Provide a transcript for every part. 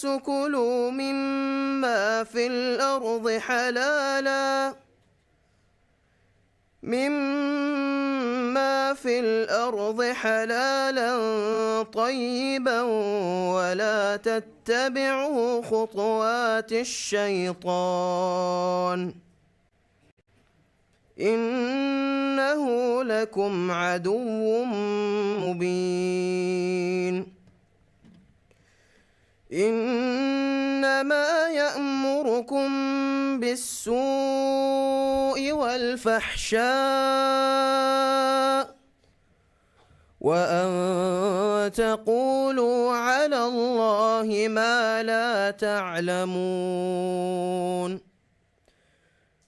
الناس كلوا مما في الأرض حلالا طيبا ولا تتبعوا خطوات الشيطان إنه لكم عدو مبين إنما يأمركم بالسوء والفحشاء وأن تقولوا على الله ما لا تعلمون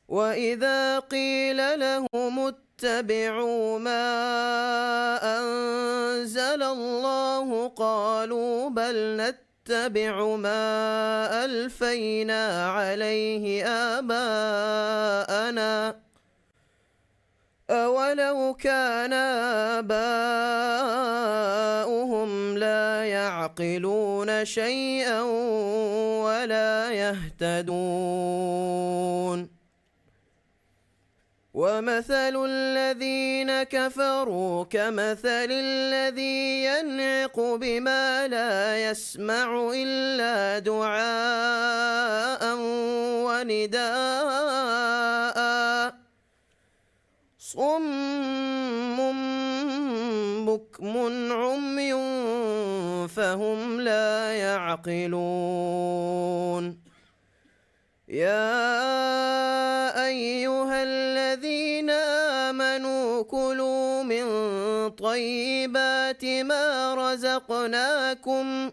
وإذا قيل لهم اتبعوا ما أنزل الله قالوا بل نتبع ما ألفينا عليه آباءنا أولو كان آباؤهم لا يعقلون شيئا ولا يهتدون ومثل الذين كفروا كمثل الذي ينعق بما لا يسمع إلا دعاء ونداء صم بكم عمي فهم لا يعقلون يا أيها الذين آمنوا كلوا من طيبات ما رزقناكم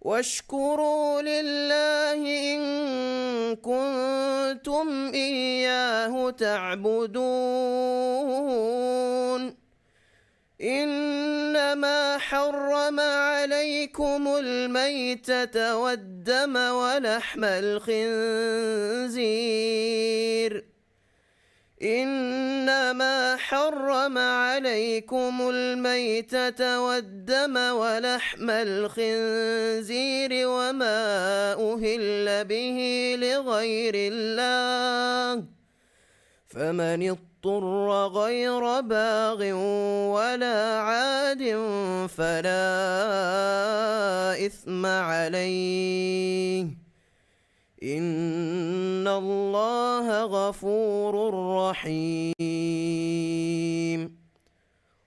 واشكروا لله إن كنتم إياه تعبدون إنما حرم عليكم الميتة والدم ولحم الخنزير إنما حرم عليكم الميتة والدم ولحم الخنزير وما أهل به لغير الله فمن اضطر غير باغ ولا عاد فلا إثم عليه إن الله غفور رحيم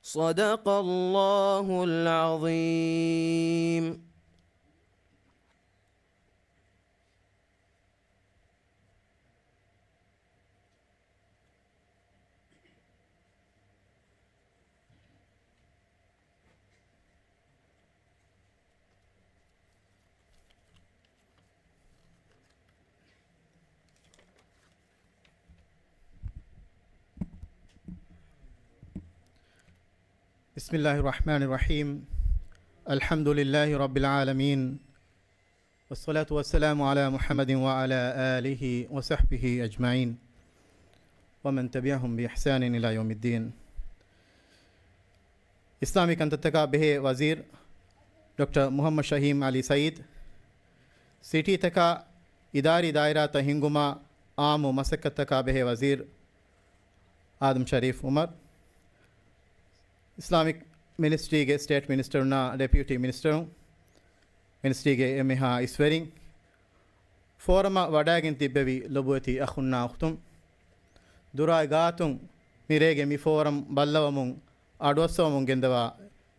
صدق الله العظيم. بسم الله الرحمن الرحيم الحمد لله رب العالمين والصلاة والسلام على محمد وعلى آله وصحبه أجمعين ومن تبعهم بإحسان إلى يوم الدين. إسلامي كانت به وزير دكتور محمد شهيم علي سعيد سيتي تكا إداري دائرة تهنگما عام ومسكت تكا به وزير آدم شريف عمر ಇಸ್ಲಾಮಿಕ್ ಮಿನಿಸ್ಟ್ರಿಗೆ ಸ್ಟೇಟ್ ಮಿನಿಸ್ಟರ್ನ deputy minister ಮಿನಿಸ್ಟ್ರಿಗೆ ಎಮ್ಮೆಹಾ ಇಸ್ವೆರಿಂಗ್ ಫೋರಮ ವಡಾಗಿನ್ ತಿಬ್ಬೆವಿ ಲೊಬುವತಿ ಅಖುನ್ನಾ ಉಖ್ತುಂ ದುರಾಯ್ ಗಾತುಂ ಮಿರೇಗೆ ಮಿ ಫೋರಂ ಬಲ್ಲವಮುಂ ಅಡ್ವಸ್ಸವಮುಂ ಗೆಂದವ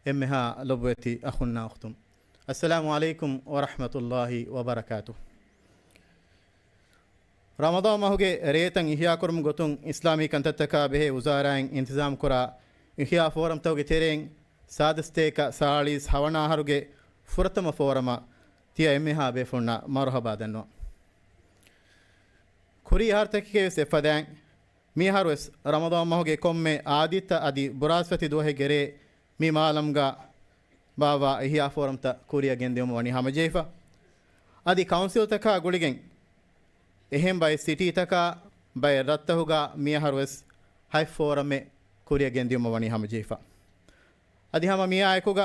ಎಮ್ಮೆಹಾ ಲೊಬುವತಿ ಅಖುನ್ನಾ ಉಖ್ತುಂ. ಅಸ್ಸಲಾಮು ಅಲೈಕುಂ ವರಹಮತುಲ್ಲಾಹಿ ವಬರಕಾತು. ರಮದಾ ಮಹುಗೆ ರೇತಂ ಇಹ್ಯಾ ಕುರುಂ ಗೊತುಂ ಇಸ್ಲಾಮಿಕ್ ಅಂತತ್ತಕ ಬೆಹೆ ಉಜಾರಾಯಂ ಇಂತಿಜಾಮ್ ಕುರಾ ಇಹಿಯಾ ಫೋರಂ ತವಗೆ ತೆರೆಂ ಸಾದಸ್ತೇಕ ಸಾಳೀಸ್ ಹವಣಾಹರುಗೆ ಫುರತಮ ಫೋರಮ ತಿಯ ಎಮ್ಮೆಹಾ ಬೇಫುಣ್ಣ ಮರುಹಬಾದನ್ನು ಖುರಿ ಹಾರ್ತಕಿಗೆ ಸೆಫದ್ಯಾಂ ಮೀಹಾರು ಎಸ್ ರಮದಾ ಮಹುಗೆ ಕೊಮ್ಮೆ ಆದಿತ್ತ ಅದಿ ಬುರಾಸ್ವತಿ ದೋಹೆ ಗೆರೆ ಮೀ ಮಾಲಂಗ ಬಾವಾ ಇಹಿಯಾ ಫೋರಂ ತ ಕುರಿಯ ಗೆಂದೆಮ ವಣಿ ಹಮಜೇಫ ಅದಿ ಕೌನ್ಸಿಲ್ ತಕ ಗುಳಿಗೆಂ ಎಹೆಂ ಬೈ ಸಿಟಿ ತಕ ಬೈ ರತ್ತಹುಗ ಮೀಹಾರು ಎಸ್ ಹೈ ಫೋರಮೆ ಕುರಿಯ ಗೆಂದಿಯುಮ ವಣಿ ಹಮಜೀಫ ಅದಿ ಹಮ ಮಿಯಾ ಆಯ್ಕುಗ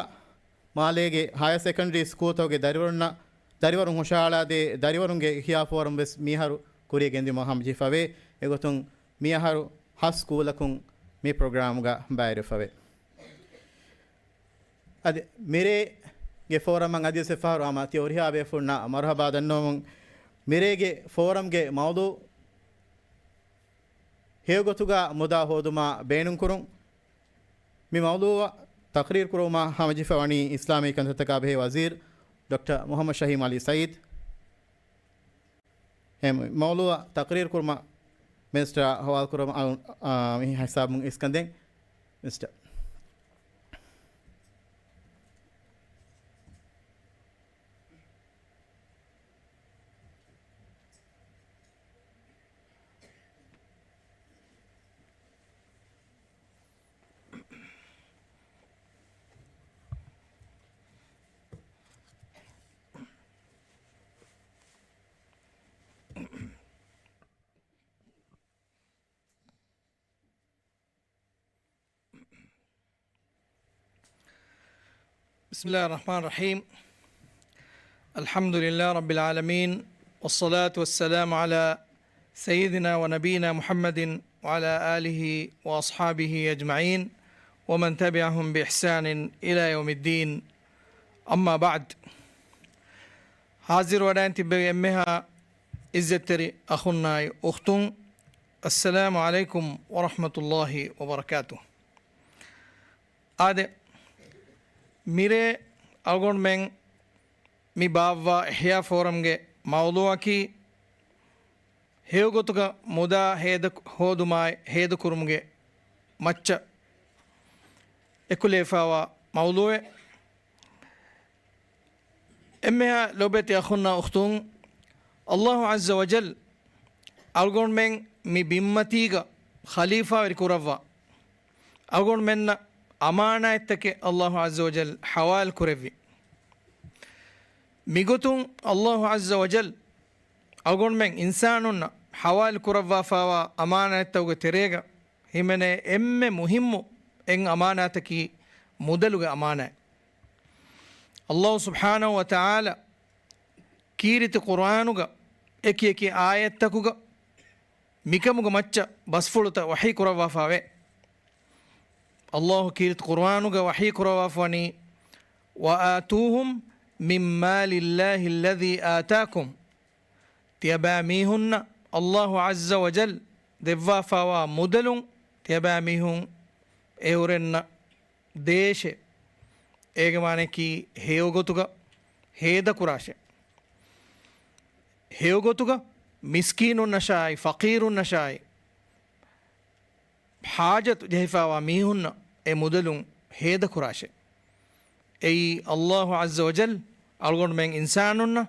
ಮಾಲೆಗೆ ಹೈಯರ್ ಸೆಕೆಂಡರಿ ಸ್ಕೂಲ್ ತವಗೆ ದರಿವಣ್ಣ dariwarun hoshalade dariwarunge hiya forum bes miharu kuriya gendi mo hamji fave egotun miharu has schoolakun me program ga bayre fave ade mere ge forum an adise faru ama teoriya be funna marhaba dannom mere ge forum ge mawdu hegotuga muda hoduma beenun kurun mi mawdu taqrir kuruma hamji fawani islami kantataka be wazir Dr. Muhammad Shahim Ali Said hem mawdu taqrir kurma Mr. Hawal kuruma mi hisab mun iskanden Mr. بسم الله الرحمن الرحيم الحمد لله رب العالمين والصلاة والسلام على سيدنا ونبينا محمد وعلى آله وأصحابه أجمعين ومن تبعهم بإحسان إلى يوم الدين أما بعد حاضر ودان تبقى أمها إزتري أخونا أختون السلام عليكم ورحمة الله وبركاته آده mire algon men mi bavva ihya forum ge mawdu'a ki hewgotuga muda heda hodumai heda kurumge macca ekulefawa mawdu'e emmeha lobeti akhunna ukhtun Allah azza wa jal algon men mi bimmatiga khalifa ver kurawwa algon menna ಅಮಾನತಕ್ಕೆ ಅಲ್ಲಾಹು ಅಜ್ಜ ವಜಲ್ ಹವಾಲ್ ಕುರೆವಿ ಮಿಗುತುಂ ಅಲ್ಲಾಹು ಅಜ್ಜ ವಜಲ್ ಅಗೊಂಡ್ ಮೆಂಗ್ ಇನ್ಸಾನುನ್ನ ಹವಾಲ್ ಕುರವ್ವಾಫಾವ ಅಮಾನತವುಗೆ ತೆರೆಗ ಹಿಮೆನೆ ಎಮ್ಮೆ ಮುಹಿಮ್ಮು ಎಂಗ್ ಅಮಾನತಕಿ ಮೊದಲುಗೆ ಅಮಾನ ಅಲ್ಲಾಹು ಸುಬ್ಹಾನಹು ವ ತಆಲ ಕೀರಿತ ಕುರ್ಆನುಗ ಎಕಿ ಎಕಿ ಆಯತ್ತಕುಗ ಮಿಕಮುಗ ಮಚ್ಚ ಬಸ್ಫುಳುತ ವಹಿ ಕುರವ್ವಾಫಾವೆ الله كيرت قرآنك وحي كروافني وآتوهم من مال الله الذي آتاكم تيباميهن الله عز وجل دفافا ومدل تيباميهن اورن ديش ايغمانكي هيوغوتوغا هيدا كراشه هيوغوتوغا مسكين نشاي فقير نشاي حاجة جهفا ميهن اي مدلون هيدا كراشه اي الله عز وجل algon men insanunna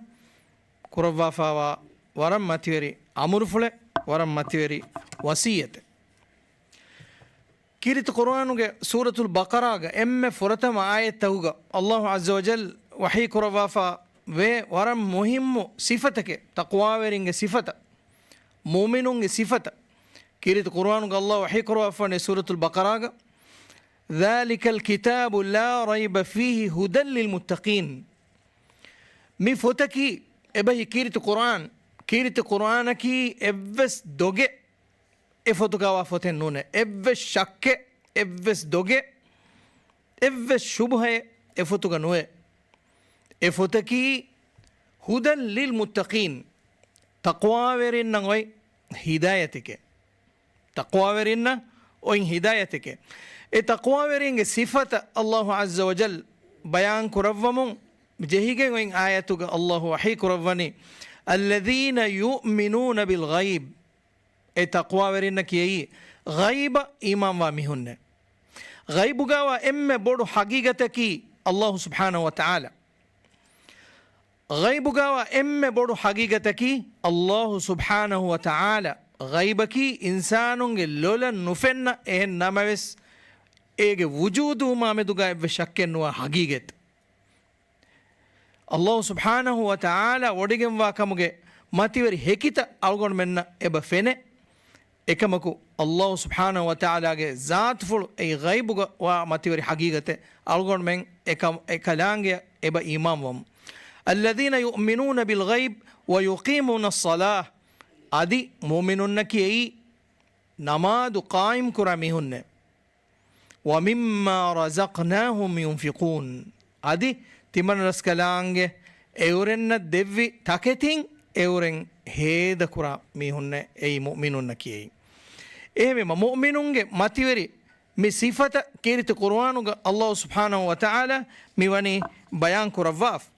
kurawwafawa waram mativeri amurfule waram mativeri wasiyate kirit qur'anuge suratul baqara ga emme furatama ayatahuga Allah azza wa jal wahi kurawwafa ve waram muhimmu sifatake taqwaweringe sifata mu'minunge sifata كيرت قرآن الله وحي قرآن سورة البقرة ذلك الكتاب لا ريب فيه هدى للمتقين مي فتكي ابي كيرت قرآن كي افس دوغي افتكا وافتن نونه افس شك افس دوغي افس شبهه افتكا نوه افتكي هدى للمتقين تقوى ورن نغوي هدايتك تقوى ورنا وإن هدايتك تقوى ورين صفة الله عز وجل بيان كرفمون جهيجي وإن آياتك الله وحي كرفني الذين يؤمنون بالغيب تقوى ورنا كي غيب إمام وامهن غيب قاوة إما بودو حقيقتك الله سبحانه وتعالى غيب قاوة إما بودو حقيقتك الله سبحانه وتعالى غيبكي إنسانونge lola nufenna ehen namaves ege wujudu mameduga evve shakkenwa hagiget Allah subhanahu wa ta'ala wodigen wa kamuge mativeri hekita algon menna eba fene ekamaku Allah subhanahu wa ta'ala ge zatful ei ghaibuga wa mativeri hagigate algon men ekalange eba imam wam الذين يؤمنون بالغيب ويقيمون الصلاة أدي مؤمنون كي نماد قائم كرامهن ومما رزقناهم ينفقون أدي تمن رسكلانج أورن دبي تكتين أورن هيد كرامهن أي مؤمنون كي إيه مؤمنون ماتيوري مي صفة كيرت قرآن الله سبحانه وتعالى ميواني بيان كرفاف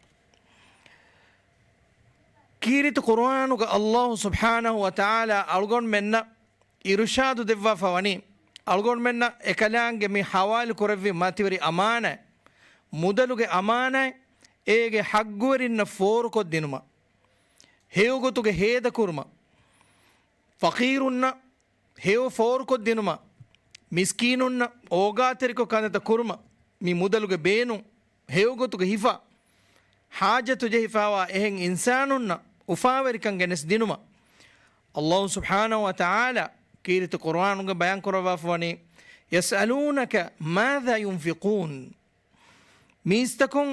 كيرت قرآن الله سبحانه وتعالى ألغون منا إرشاد دفا فواني ألغون منا إكلانج مي حوال كرفي ماتيوري أمانة مدلوغ أمانة إيجي حقورين فور كود دينما هيوغو توغ هيدا كورما فقيرنا هيو فور كود دينما මිස්කීනුන්න ඕගාතරික කඳත කුරුම මි මුදලුග බේනු හෙව්ගොතුග හිෆා හාජතු ජෙහිෆාවා එහෙන් ඉන්සානුන්න උෆාවරිකන් ගෙනස් දිනුම අල්ලාහ් සුබ්හානහු වතාලා කීරිත කුර්ආනුග බයන් කරවවනි යස්අලූනක මාදා යුන්ෆිකූන් මිස්තකුන්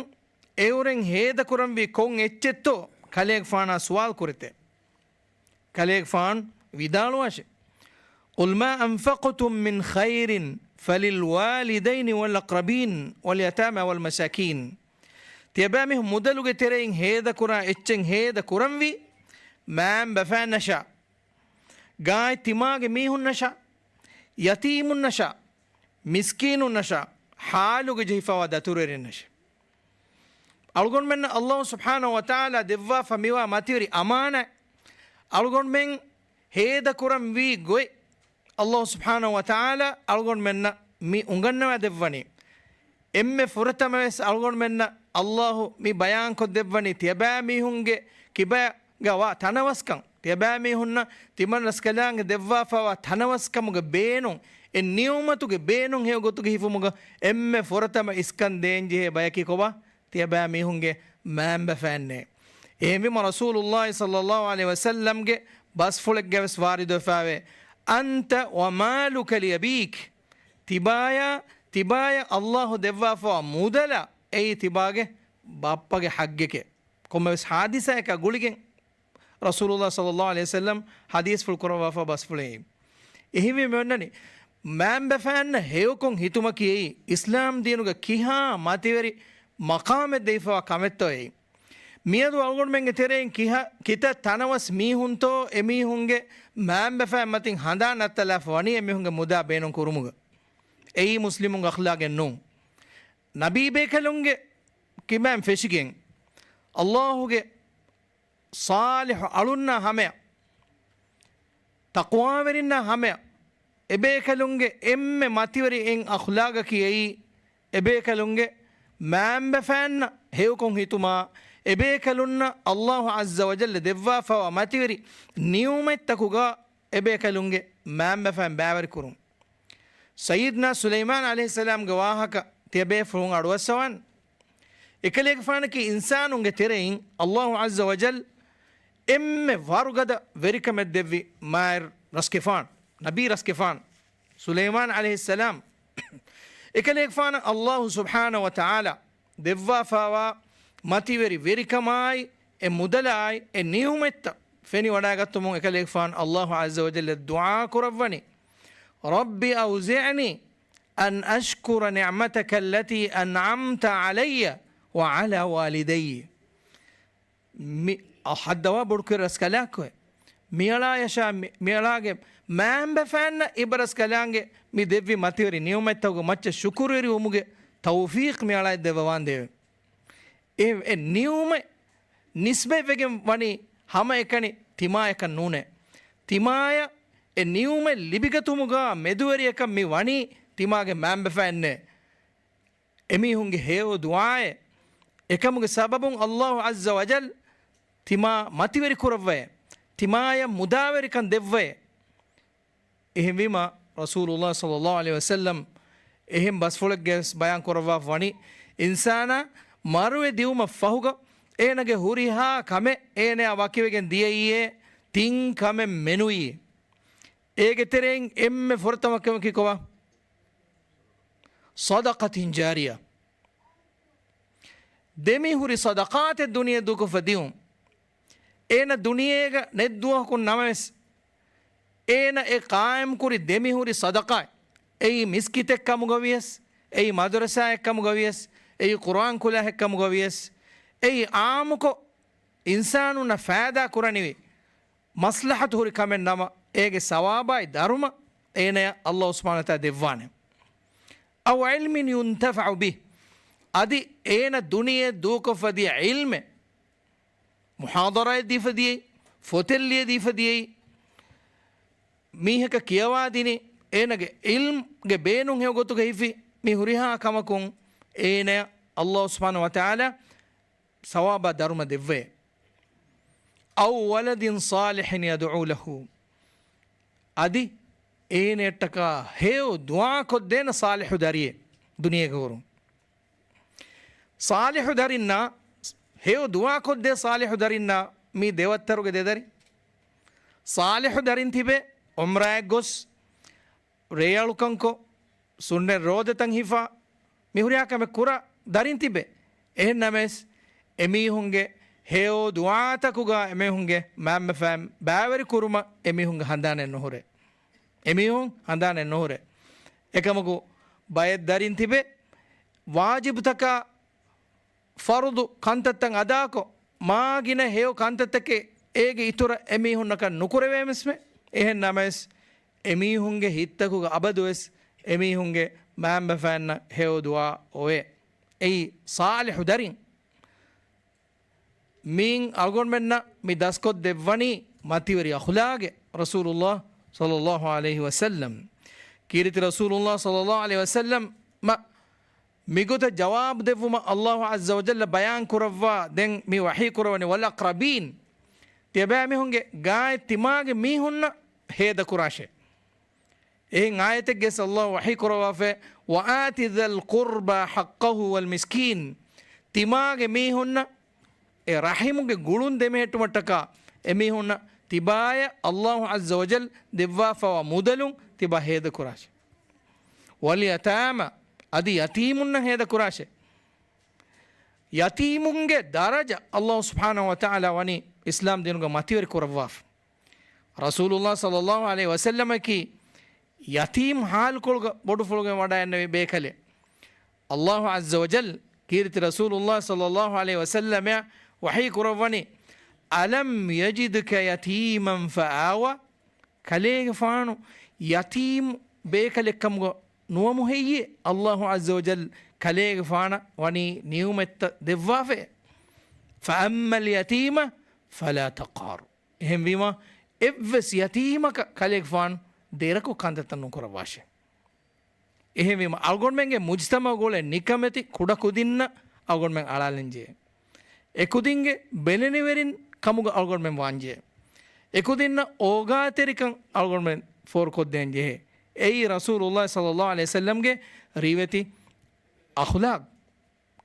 එවරෙන් හේද කුරම් වි කොන් එච්චෙත්තෝ කලේක් ෆානා සුවාල් කුරිතේ කලේක් ෆාන් විදාලුවාෂේ قل ما أنفقتم من خير فللوالدين والأقربين واليتامى والمساكين تيبامهم مدلوغ ترين هيدا كرا اتشن هيدا كرنوي مام بفان نشا غاي تماغ ميهن نشا يتيم نشا مسكين نشا حالوغ جيفا وداتورين نشا ألغون من الله سبحانه وتعالى دفا فميوا ماتيوري أمانة ألغون من هيدا كرنوي غوي الله سبحانه وتعالى ألغون منا مي أنغنوا دفني إما فرتمس ألغون منا الله مي بيان كو دفني تيبا مي هنگه كبا غوا تنوسكن تيبا مي هن تيمن رسكلان دفوا فوا تنوسكم بينون النيومتو بينون هي غوتو هيفمغ إما فرتم اسكن دينجه بيكي كوبا تيبا مي هنگه مام بفانه إيمي رسول الله صلى الله عليه وسلم بس فلك جوس وارد فاوي أنت ومالك ليبيك تبايا الله دفا فوا مودلا أي تباغه بابا حقك كم بس حادثة كقولين رسول الله صلى الله عليه وسلم حديث في القرآن وفا بس فلهم إيه بيمنني مام بفان هيوكم هيتوما كي إسلام دينوك كيها ما تيري مقام الدفاع كمتوي ميادو أقول من كتيرين كيها كتا تناوس ميهونتو إميهونجه مام بفهم متين هذا نتلاف واني إميهونجه مدا بينهم كروموجا أي مسلمون أخلاق النوم نبي بيكلونجه كمان فيشين الله جه صالح ألونا همه تقوى ورنا همه إبيكلونجه إم ماتيوري إن أخلاق كي إبيكلونجه مام بفهم هيوكم هيتوما إبيكلون الله عز وجل دفا فوا ماتيوري نيومت تكوغا إبيكلونجي مام بفهم باور كروم سيدنا سليمان عليه السلام جواهك تيبي فرون أروسوان إكليك فانك إنسان ترين الله عز وجل إم فارغدا وريكم الدفي ماير رسكفان نبي رسكفان سليمان عليه السلام إكليك فان الله سبحانه وتعالى دفا فوا ماتيوري وريكماي مدلاي نيومت فني وناغتمون إكليك فان الله عز وجل الدعاء كرفني ربي أوزعني أن أشكر نعمتك التي أنعمت علي وعلى والدي حد وابرك رسكلاك ميلا يشا ميلاغ ما بفان إبرس كلانج مي دبي ماتيوري نيومت توغ ماتش شكروري ومغ توفيق ميلا دبوان ديو ඒ නියුම නිස්බෙවගෙන් වනි හැම එකනි තිමා එක නුනේ තිමාය ඒ නියුම ලිබිගතුමුගා මෙදුවරියක මේ වනි තිමාගේ මෑම්බෆන්නේ එමිහුන්ගේ හේව දුආය එකමුගේ සබබුන් අල්ලාහ් අස්ස වජල් තිමා මතිවරි කුරවය තිමාය මුදාවරිකන් දෙව්වය එහෙම වීම රසූලුල්ලාහ් සල්ලල්ලාහු අලයිහි වසල්ලම් එහෙම බස්ෆොලක් ගැස් බයන් කරවා වනි ඉන්සානා මරුවේ දියුම ෆහුග ඒනගේ හුරිහා කමෙ ඒනේ අවකිවගෙන් දියයියේ තින් කමෙ මෙනුයි ඒගේ තෙරෙන් එම්මෙ ෆොරතමකම කිකවා صدقة جارية දෙමි හුරි සදකාත දුනිය දුක ෆදියුම් ඒන දුනියේග නෙද්දුවකුන් නමස් ඒන ඒ කායම් කුරි දෙමි හුරි සදකායි එයි මිස්කිත එක්කමු ගවියස් එයි මදරසා එක්කමු ගවියස් එයි කුරාන් කුලා එක්කමු ගවියස් එයි ආමුකො ඉන්සානුන ෆෑදා කුරණිවි මස්ලහත් හුරි කමෙන් නම ඒගේ සවාබයි ධර්ම ඒනය අල්ලාහ් සුබ්හානහු වතාලා දෙවවානේ අව ඉල්මින් යුන්තෆഉ බිහ් අදි ඒන දුනියේ දූකෆදී ඉල්ම මුහාදරය දීෆදී ෆොතෙල්ලිය දීෆදී මීහක කියවා දිනේ ඒනගේ ඉල්ම්ගේ බේනුන් හෙව ගොතුක හිෆි මේ හුරිහා කමකුන් ඒනය අල්ලාහ් සුබ්හානහු වතාලා සවාබ ධර්ම දෙවවේ අව වලදින් සාලිහින් යදඋ ලහු අදි ඒනෙට්ටක හේව දුආ කොද්දේන සාලිහු දරියේ දුනියක වරුන් ಸಾಲಿಹು ದರಿನ್ನ ಹೇವು ದುವಾ ಕೊದ್ದೆ ಸಾಲಿಹು ದರಿನ್ನ ಮೀ ದೇವತ್ತರುಗೆ ದೇದರಿ ಸಾಲಿಹು ದರಿಂತಿಬೆ ಒಮ್ರಾಯ್ ಗೊಸ್ ರೇಯಾಳು ಕಂಕೊ ಸುಣ್ಣೆ ರೋದೆ ತಂಗ್ ಹಿಫಾ ಮಿಹುರಿಯಾಕಮೆ ಕುರ ದರಿಂತಿಬೆ ಎಹೆನ್ ನಮೆಸ್ ಎಮೀಹುಂಗೆ ಹೇವು ದುವಾತಕುಗ ಎಮೇಹುಂಗೆ ಮ್ಯಾಮ್ಮೆ ಫ್ಯಾಮ್ ಬ್ಯಾವರಿ ಕುರುಮ ಎಮೀಹುಂಗೆ ಹಂದಾನೆ ನೋಹರೆ ಎಮೀಹುಂ ಹಂದಾನೆ ನೋಹರೆ ಏಕಮಗು ಬಯದ್ ದರಿಂತಿಬೆ ವಾಜಿಬ್ ತಕ ಫರುದು ಕಂತತ್ತಂಗೆ ಅದಾಕೊ ಮಾಗಿನ ಹೇವು ಕಂತತ್ತಕ್ಕೆ ಏಗೆ ಇತುರ ಎಮೀಹುನ್ನಕ ನುಕುರವೇಮಿಸ್ಮೆ ಎಹೆನ್ ನಮೆಸ್ ಎಮೀಹುಂಗೆ ಹಿತ್ತಕುಗ ಅಬದುವೆಸ್ ಎಮೀಹುಂಗೆ ಮ್ಯಾಂಬ ಫ್ಯಾನ್ನ ಹೇವು ದುವಾ ಓವೆ ಎಯಿ ಸಾಲಿಹು ದರಿನ್ ಮೀನ್ ಅಲ್ಗೊಂಡ್ಮೆನ್ನ ಮಿ ದಸ್ಕೊತ್ ದೆವ್ವನಿ ಮತಿವರಿ ಅಖುಲಾಗೆ ರಸೂಲುಲ್ಲಾಹ್ ಸಲ್ಲಲ್ಲಾಹು ಅಲೈಹಿ ವಸಲ್ಲಂ ಕೀರಿತಿ ರಸೂಲುಲ್ಲಾಹ್ ಸಲ್ಲಲ್ಲಾಹು ಅಲೈಹಿ ವಸಲ್ಲಂ මිගොත ජවාබ් දෙවුම අල්ලාහ් අස්ස වජල්ල බයාන් කරවවා දැන් මේ වහී කරවනේ වල අක්රබීන් තියබෑ මිහුන්ගේ ගාය තිමාගේ මිහුන්න හේද කුරාෂේ එහෙන් ආයතෙක්ගේ අල්ලාහ් වහී කරවවා වආති දල් කුර්බා හක්කහු වල් මිස්කීන් තිමාගේ මිහුන්න ඒ රහිමුගේ ගුළුන් දෙමෙහෙට්ටුමටක එමිහුන්න තිබාය අල්ලාහ් අස්ස වජල් දෙවවා මුදලුන් තිබා හේද කුරාෂේ වලියතාම අදි යතීමුන්න හේද කුරාෂේ යතීමුන්ගේ දරජ අල්ලාහ් සුබ්හානහු වතාලා වනි ඉස්ලාම් දිනුග මතිවර කුරවවා රසූලුල්ලාහ් සල්ලල්ලාහු අලයිහි වසල්ලම කි යතීම් හාල් කොල්ග බොඩු ෆොල්ගෙන් වඩා යන්නේ බේකලේ අල්ලාහ් අස්ස වජල් කීර්ති රසූලුල්ලාහ් සල්ලල්ලාහු අලයිහි වසල්ලම වහී කුරවනි අලම් යජිදුක යතීමන් ෆආවා කලේග ෆානු යතීම් බේකලෙක්කම්ග නුවමු හෙයියේ අල්ලාහ් අස්ස වජල් කලේග ෆාන වනි නියුමෙත්ත දෙවවාෆේ ෆඅම්මල් යතීම ෆලා තකාරු එහෙම වීම එව්වස් යතීමක කලේග ෆාන් දෙරකු කන්දතන්නු කරවාෂේ එහෙම වීම අල්ගොන්මෙන්ගේ මුජ්තම ගෝලේ නිකමෙති කුඩ කුදින්න අල්ගොන්මෙන් අලාලෙන්ජේ එකුදින්ගේ බෙලෙනිවරින් කමුග අල්ගොන්මෙන් වාංජේ එකුදින්න ඕගාතෙරිකන් අල්ගොන්මෙන් ෆෝර් කොද්දෙන්ජේ එයි රසූලුල්ලාහ් සල්ලල්ලාහු අලයිහි වසල්ලම්ගේ රීවති අඛ්ලාක්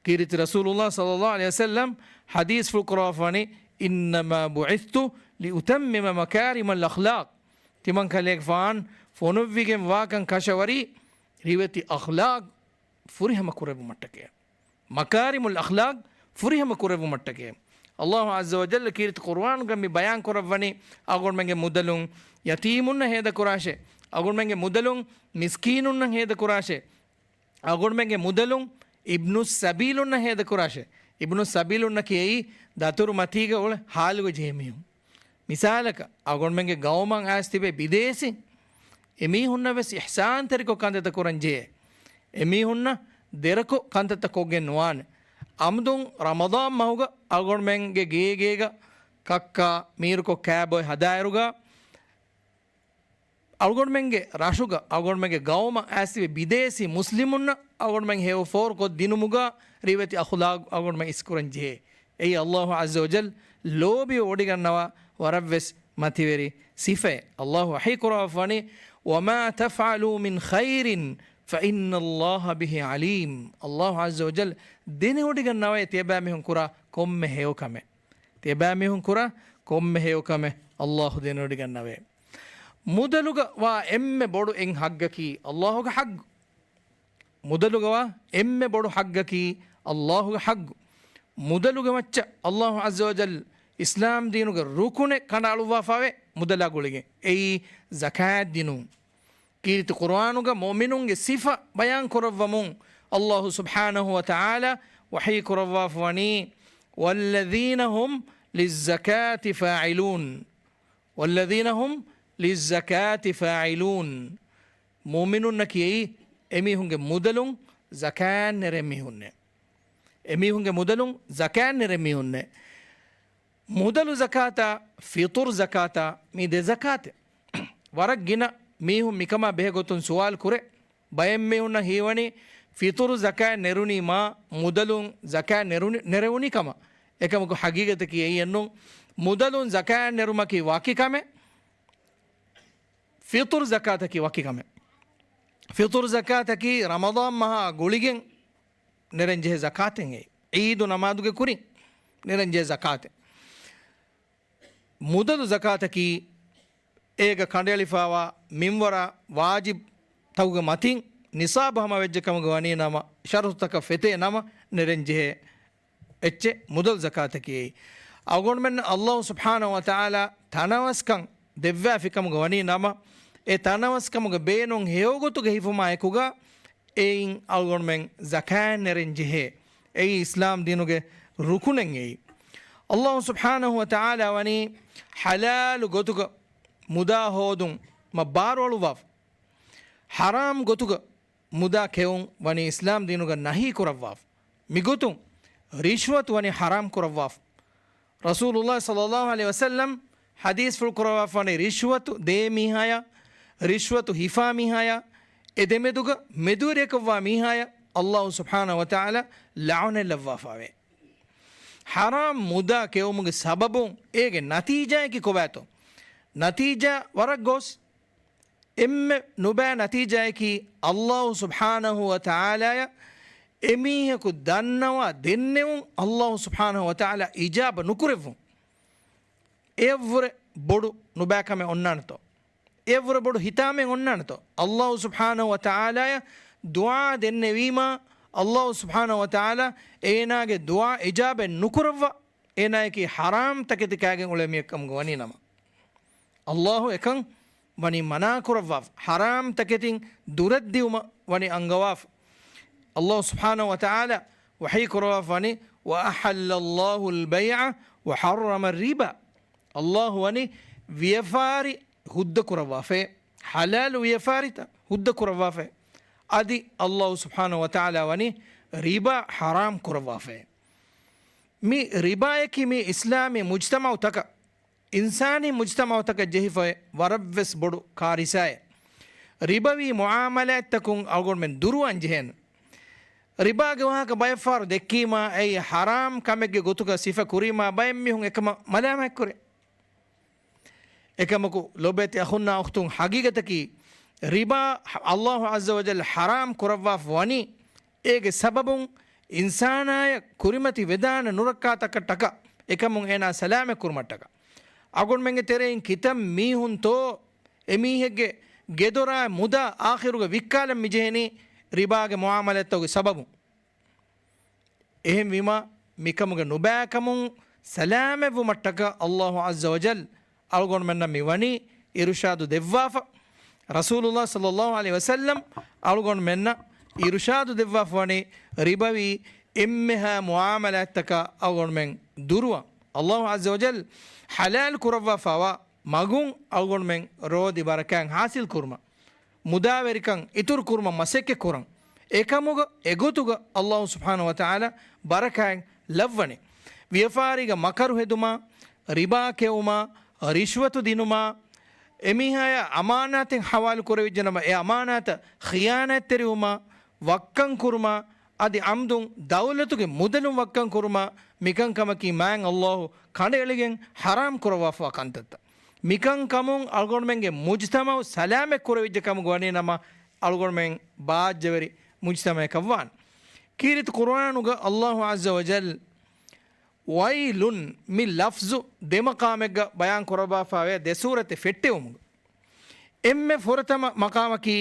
කීරිති රසූලුල්ලාහ් සල්ලල්ලාහු අලයිහි වසල්ලම් හදීස් ෆුක්රාෆනි ඉන්නමා බුයිස්තු ලිඋතම්මිම මකාරිමල් අඛ්ලාක් තිමන් කලෙක් ෆාන් ෆොනුවිගෙන් වාකන් කෂවරි රීවති අඛ්ලාක් ෆුරිහම කුරබු මට්ටකේ මකාරිමුල් අඛ්ලාක් ෆුරිහම කුරබු මට්ටකේ අල්ලාහ් අස්ස වජල් කීරිති කුර්ආන් ගම්මි බයාන් කරවනි අගොන්මගේ මුදලුන් යතීමුන්න හේද කුරාෂේ අගොන්මගේ මුදලුන් මිස්කීනුන්න හේද කුරාෂේ අගොන්මගේ මුදලුන් ඉබ්නු සබීලුන්න හේද කුරාෂේ ඉබ්නු සබීලුන්න කියයි දතුරු මතීග ඔල හාලුග ජේමියු මිසාලක අගොන්මගේ ගවමන් ආස්තිබේ විදේසි එමිහුන්න වෙස් ඉහ්සාන් තරිකෝ කන්දත කුරංජේ එමිහුන්න දෙරකෝ කන්දත කොගෙන් නුවාන අම්දුන් රමදාන් මහුග අගොන්මගේ ගේගේග කක්කා මීරුකෝ කෑබොයි හදායරුගා අල්ගොන්මෙන්ගේ රශුග අල්ගොන්මගේ ගවම ඇසිවේ විදේසි මුස්ලිමුන්න අල්ගොන්මෙන් හේව ෆෝර් කො දිනුමුගා රිවති අඛ්ලාක් අල්ගොන්මෙන් ඉස්කුරංජේ එයි අල්ලාහ් අස්ස වජල් ලෝබි ඔඩිගන්නවා වරවස් මතිවරි සිෆේ අල්ලාහ් වහී කුරාෆනි වමා තෆඅලු මින් ඛෛරින් ෆඉන්න අල්ලාහ් බිහි අලීම් අල්ලාහ් අස්ස වජල් දෙනි ඔඩිගන්නවා තියබෑ මිහුන් කුරා කොම්මෙ හේව කමෙ තියබෑ මිහුන් කුරා කොම්මෙ හේව කමෙ අල්ලාහ් දෙනි ඔඩිගන්නවා ಮುದಲುಗ ವಾ ಎಮ್ಮೆ ಬೊಡು ಎಂಗ್ ಹಗ್ಗಕಿ ಅಲ್ಲಾಹುಗ ಹಗ್ಗು ಮುದಲುಗ ವಾ ಎಮ್ಮೆ ಬೊಡು ಹಗ್ಗಕಿ ಅಲ್ಲಾಹುಗ ಹಗ್ಗು ಮುದಲುಗೆ ಮಚ್ಚ ಅಲ್ಲಾಹು ಅಜ್ಜ ವಜಲ್ ಇಸ್ಲಾಂ ದೀನುಗೆ ರುಕುನೆ ಕಂಡ ಅಳುವಾಫಾವೆ ಮುದಲಾಗುಳಿಗೆ ಎಯಿ ಜಕಾತ್ ದಿನು ಕೀರ್ತಿ ಕುರ್ಆನುಗ ಮೊಮಿನುಂಗೆ ಸಿಫ ಬಯಾನ್ ಕೊರವ್ವಮುಂ ಅಲ್ಲಾಹು ಸುಬ್ಹಾನಹು ವ ತಆಲಾ ವಹಿ ಕೊರವ್ವಾಫವನಿ ವಲ್ಲದೀನ ಹುಂ ಲಿಜ್ಜಕಾತಿ ಫಾಯಿಲೂನ್ ವಲ್ಲದೀನ ಹುಂ ಲಿಜ್ಜಕಾತಿ ಫಾಯಿಲೂನ್ ಮೊಮಿನುನ್ನ ಕಿಯೈ ಎಮಿಹುಂಗೆ ಮುದಲುಂ ಜಕಾನ್ ನೆರೆಮಿಹುನ್ನೆ ಎಮಿಹುಂಗೆ ಮುದಲುಂ ಜಕಾನ್ ನೆರೆಮಿಹುನ್ನೆ ಮುದಲು ಜಕಾತ ಫಿತುರ್ ಜಕಾತ ಮೀದೆ ಜಕಾತೆ ವರಗ್ಗಿನ ಮೀಹು ಮಿಕಮ ಬೇಗೊತ್ತೊಂದು ಸುವಾಲ್ ಕುರೆ ಬಯಂ ಮೇಹುನ್ನ ಹೀವಣಿ ಫಿತುರು ಜಕಾ ನೆರುನಿ ಮಾ ಮುದಲು ಜಕಾ ನೆರವುನಿ ಕಮ ಏಕಮಕು ಹಗೀಗತಕಿ ಎನ್ನು ಮುದಲು ಜಕಾ ನೆರುಮಕಿ ವಾಕಿಕಮೆ ಫಿತುರ್ ಜಕಾತಕಿ ವಾಕಿಕಮೆ ಫಿತುರ್ ಜಕಾತಕಿ ರಮದಾನ್ ಮಹಾ ಗುಳಿಗೆಂ ನೆರಂಜೆ ಜಕಾತೆಂಗೆ ಈದು ನಮಾದುಗೆ ಕುರಿ ನೆರಂಜೆ ಜಕಾತೆ ಮುದಲು ಜಕಾತಕಿ ಏಗ ಕಂಡೆಲಿಫಾವ ಮಿಂವರ ವಾಜಿಬ್ ತೌಗ ಮತಿಂ ನಿಸಾಬ್ ಹಮ ವೆಜ್ಜಕಮಗ ವನಿ ನಮ ಶರುತಕ ಫೆತೆ ನಮ ನೆರೆಂಜೆ ಎಚ್ಚೆ ಮುದಲ್ ಜಕಾತಕಿ ಅವಗೊಂಡ್ಮೆನ್ ಅಲ್ಲಾಹು ಸುಬ್ಹಾನಹು ವ ತಆಲಾ ತನವಸ್ಕಂ ದೆವ್ವಾ ಫಿಕಮಗ ವನಿ ನಮ ಎ ತನವಸ್ಕಮಗ ಬೇನೊಂ ಹೇಯೋಗುತುಗ ಹಿಫುಮಾ ಎಕುಗ ಏಯಿಂ ಅವಗೊಂಡ್ಮೆನ್ ಜಕಾನ್ ನೆರೆಂಜೆ ಏಯಿ ಇಸ್ಲಾಂ ದೀನುಗೆ ರುಕುನೆಂ ಏಯಿ ಅಲ್ಲಾಹು ಸುಬ್ಹಾನಹು ವ ತಆಲಾ ವನಿ ಹಲಾಲು ಗೊತುಗ ಮುದಾ ಹೋದುಂ ಮ ಬಾರೋಳು ವಾಫ್ ಹರಾಮ್ ಗೊತುಗ ಮುದಾ ಖೆವುಂ ವನಿ ಇಸ್ಲಾಂ ದೀನುಗ ನಹಿ ಕುರವ್ವಾಫ್ ಮಿಗುತುಂ ರಿಶ್ವತ್ ವನಿ ಹರಾಮ್ ಕುರವ್ವಾಫ್ ರಸೂಲುಲ್ಲಾಹ ಸಲ್ಲಲ್ಲಾಹು ಅಲೈಹಿ ವಸಲ್ಲಂ ಹದೀಸ್ ಫುಲ್ ಕುರವ್ವಾಫ್ ವನಿ ರಿಶ್ವತ್ ದೇ ಮೀಹಾಯ ರಿಶ್ವತ್ ಹಿಫಾ ಮೀಹಾಯ ಎದೆಮೆದುಗ ಮೆದುರೆಕವ್ವಾ ಮೀಹಾಯ ಅಲ್ಲಾಹು ಸುಬ್ಹಾನಹು ವ ತಆಲಾ ಲಅನೆ ಲವ್ವಾಫಾವೆ ಹರಾಮ್ ಮುದಾ ಖೆವುಮುಗೆ ಸಬಬುಂ ಏಗೆ ನತೀಜಾಯಕಿ ಕೊವಾತೋ ನತೀಜಾ ವರಗ್ ಗೋಸ್ ಎಮ್ಮೆ ನುಬෑ ನತೀಜಾಯಕಿ ಅಲ್ಲಾಹು ಸುಬ್ಹಾನಹು ವ ತಆಲಾಯ ಎಮೀಹಕು ದನ್ನವ ದೆನ್ನೆವುಂ ಅಲ್ಲಾಹು ಸುಬ್ಹಾನಹು ವ ತಆಲಾ ಇಜಾಬ ನುಕುರೆವ್ವುಂ ಎವ್ವರೆ ಬೊಡು ನುಬෑಕಮೆ ಒನ್ನಾಣತೋ ಎವ್ವರೆ ಬೊಡು ಹಿತಾಮೆ ಒನ್ನಾಣತೋ ಅಲ್ಲಾಹು ಸುಬ್ಹಾನಹು ವ ತಆಲಾಯ ದುಆ ದೆನ್ನೆವೀಮ ಅಲ್ಲಾಹು ಸುಬ್ಹಾನಹು ವ ತಆಲಾ ಏನಾಗೆ ದುಆ ಇಜಾಬೆ ನುಕುರವ್ವ ಏನಾಯಕಿ ಹರಾಮ್ ತಕೆತಿಕಾಗೆ ಉಳೆಮಿಯಕ್ಕಮ್ಗ ವನಿ ನಮ ಅಲ್ಲಾಹು ಎಕಂ ವನಿ ಮನಾ ಕುರವ್ವಾಫ್ ಹರಾಮ್ ತಕೆತಿಂ ದುರದ್ದಿವುಮ ವನಿ ಅಂಗವಾಫ್ ಅಲ್ಲಾಹು ಸುಬ್ಹಾನಹು ವ ತಆಲಾ ವಹಿ ಕುರವಾಫ್ ವನಿ ವ ಅಹಲ್ಲಲ್ಲಾಹು ಅಲ್ ಬೈಅ ವ ಹರ್ರಮ ರಿಬಾ ಅಲ್ಲಾಹು ವನಿ ವ್ಯಫಾರಿ ಹುದ್ದ ಕುರವಾಫೆ ಹಲಾಲು ವ್ಯಫಾರಿತ ಹುದ್ದ ಕುರವಾಫೆ ಅದಿ ಅಲ್ಲಾಹು ಸುಬ್ಹಾನಹು ವ ತಆಲಾ ವನಿ ರಿಬಾ ಹರಾಮ್ ಕುರವಾಫೆ ಮಿ ರಿಬಾಯಕಿ ಮಿ ಇಸ್ಲಾಮಿ ಮುಜ್ತಮಾವ್ ತಕ ಇನ್ಸಾನಿ ಮುಜ್ತಮಾವ್ ತಕ ಜೆಹಿಫೆ ವರವ್ವೆಸ್ ಬೊಡು ಕಾರಿಸಾಯ ರಿಬವಿ ಮುಆಮಲಾತ್ ತಕುಂ ಅವಗೊಂಡ್ ಮೆನ್ ದುರು ಅಂಜೆಹೆನ್ ರಿಬಾಗೆ ವಾಹಕ ಬಯಫಾರು ದೆಕ್ಕೀಮ ಐ ಹರಾಮ್ ಕಮೆಗೆ ಗೊತುಗ ಸಿಫ ಕುರಿಮ ಬಯಮ್ಮಿಹುಂ ಎಕಮ ಮಲಾಮ ಕುರೆ ಎಕಮಕು ಲೋಬೇತಿ ಅಖುನ್ನ ಉಖ್ತುಂ ಹಗೀಗತಕಿ ರಿಬಾ ಅಲ್ಲಾಹು ಅಜ್ಜ ವಜಲ್ ಹರಾಮ್ ಕುರವ್ವಾಫ್ ವನಿ ಏಗೆ ಸಬಬುಂ ಇನ್ಸಾನಾಯ ಕುರಿಮತಿ ವೆದಾನ ನುರಕ್ಕಾತಕ ಟಕ ಎಕಮುಂ ಏನಾ ಸಲಾಮೆ ಕುರ್ಮಟ್ಟಕ ಅಗೊಂಡ್ ಮೆಂಗೆ ತೆರೆಯಿನ್ ಕಿತಂ ಮೀಹುಂತೋ ಎಮೀಹೆಗೆ ಗೆದೊರ ಮುದ ಆಖಿರುಗ ವಿಕ್ಕಾಲಂ ಮಿಜೆಹೆನಿ ರಿಬಾಗೆ ಮುಆಮಲತ್ತೋಗೆ ಸಬಬು ಎಹೆಂ ವಿಮಾ ಮಿಕಮುಗ ನುಬෑಕಮುಂ ಸಲಾಮೆವು ಮಟ್ಟಕ ಅಲ್ಲಾಹು ಅಜ್ಜ ವಜಲ್ ಅಲ್ಗೊಂಡ್ ಮೆನ್ನ ಮಿವನಿ ಇರುಷಾದು ದೆವ್ವಾಫ ರಸೂಲುಲ್ಲಾಹ ಸಲ್ಲಲ್ಲಾಹು ಅಲೈಹಿ ವಸಲ್ಲಂ ಅಲ್ಗೊಂಡ್ ಮೆನ್ನ ಇರುಷಾದು ದೆವ್ವಾಫ ವನಿ ರಿಬವಿ ಎಮ್ಮೆಹ ಮುಆಮಲಾತ್ತಕ ಅಲ್ಗೊಂಡ್ ಮೆಂಗ್ ದುರುವ ಅಲ್ಲಾಹು ಅಜ್ಜ ವಜಲ್ ಹಲಾಲ್ ಕುರವ್ವಾಫಾವ ಮಗುಂ ಅಲ್ಗೊಂಡ್ ಮೆಂಗ್ ರೋದಿ ಬರಕ್ಯಾಂಗ್ ಹಾಸಿಲ್ ಕುರ್ಮ ಮುದಾವೆರಿಕಂ ಇತುರ್ ಕುರ್ಮ ಮಸೆಕ್ಕೆ ಕುರಂ ಏಕಮುಗ ಎಗುತುಗ ಅಲ್ಲಾಹು ಸುಬ್ಹಾನಹು ವ ತಆಲಾ ಬರಕ್ಯಾಂಗ್ ಲವ್ವನೆ ವ್ಯಫಾರಿಗ ಮಕರು ಹೆದುಮ ರಿಬಾ ಕೆವುಮ ರಿಶ್ವತು ದಿನುಮ ಎಮಿಹಾಯ ಅಮಾನಾತೆಂ ಹವಾಲು ಕುರವಿಜ್ಜನಮ ಎ ಅಮಾನಾತ ಖಿಯಾನತ್ ತೆರಿವುಮ ವಕ್ಕಂ ಕುರ್ಮ ಅದಿ ಅಮ್ದುಂ ದೌಲತುಗೆ ಮುದಲು ವಕ್ಕಂ ಕುರ್ಮ ಮಿಕಂ ಕಮಕಿ ಮ್ಯಾಂಗ್ ಅಲ್ಲಾಹು ಕಂಡೆಳಿಗೆಂ ಹರಾಮ್ ಕುರವಾಫ ಕಂತತ್ತ ಮಿಕಂ ಕಮುಂ ಅಲ್ಗೊಂಡ್ ಮೆಂಗೆ ಮುಜ್ತಮವು ಸಲಾಮೆ ಕುರವಿಜ್ಜ ಕಮುಗ ವನಿ ನಮ ಅಲ್ಗೊಂಡ್ ಮೆಂಗ್ ಬಾಜ್ಜವರಿ ಮುಜ್ತಮೆ ಕವ್ವಾನ್ ಕೀರಿತ್ ಕುರ್ಆನುಗ ಅಲ್ಲಾಹು ಅಜ್ಜ ವಜಲ್ ವೈಲುನ್ ಮಿ ಲಫ್ಜು ದೆಮಕಾಮೆಗ್ಗ ಬಯಾನ್ ಕುರಬಾಫಾವೆ ದೆಸೂರತೆ ಫೆಟ್ಟೆವುಮುಗ ಎಮ್ಮೆ ಫೊರತಮ ಮಕಾಮಕಿ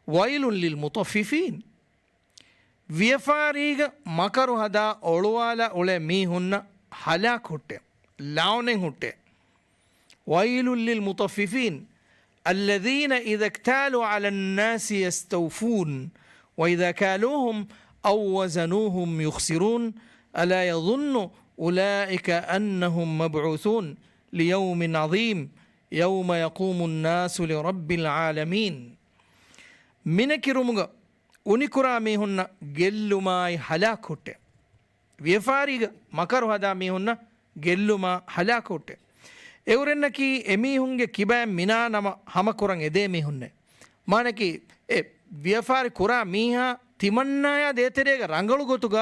ವೈಲುನ್ ಲಿಲ್ ಮುತಫಿಫೀನ್ ವ್ಯಫಾರೀಗ ಮಕರು ಹದ ಒಳುವಾಲ ಉಳೆ ಮೀ ಹುನ್ನ ಹಲಾಕ್ ಹುಟ್ಟೆ ಲಾವನೆ ಹುಟ್ಟೆ ವೈಲುಲ್ಲಿಲ್ ಮುತಫಿಫೀನ್ الذين إذا اكتالوا على الناس يستوفون وإذا كالوهم أو وزنوهم يخسرون ألا يظن أولئك أنهم مبعوثون ليوم عظيم يوم يقوم الناس لرب العالمين منكرمغ ಉನಿಕುರಾ ಮೀಹುನ್ನ ಗೆಲ್ಲುಮಾಯಿ ಹಲಾಕ್ ಹುಟ್ಟೆ ವ್ಯಫಾರಿಗ ಮಕರು ಹದ ಮೀಹುನ್ನ ಗೆಲ್ಲುಮಾ ಹಲಾಕ್ ಹುಟ್ಟೆ ಎವರೆನ್ನಕಿ ಎಮೀಹುಂಗೆ ಕಿಬಾ ಮಿನಾ ನಮ ಹಮಕುರಂ ಎದೆ ಮೀಹುನ್ನೆ ಮಾನಕಿ ಎ ವ್ಯಫಾರಿ ಕುರಾ ಮೀಹಾ ತಿಮನ್ನಾಯ ದೇತೆರೆಗ ರಂಗಳು ಗೊತ್ತುಗ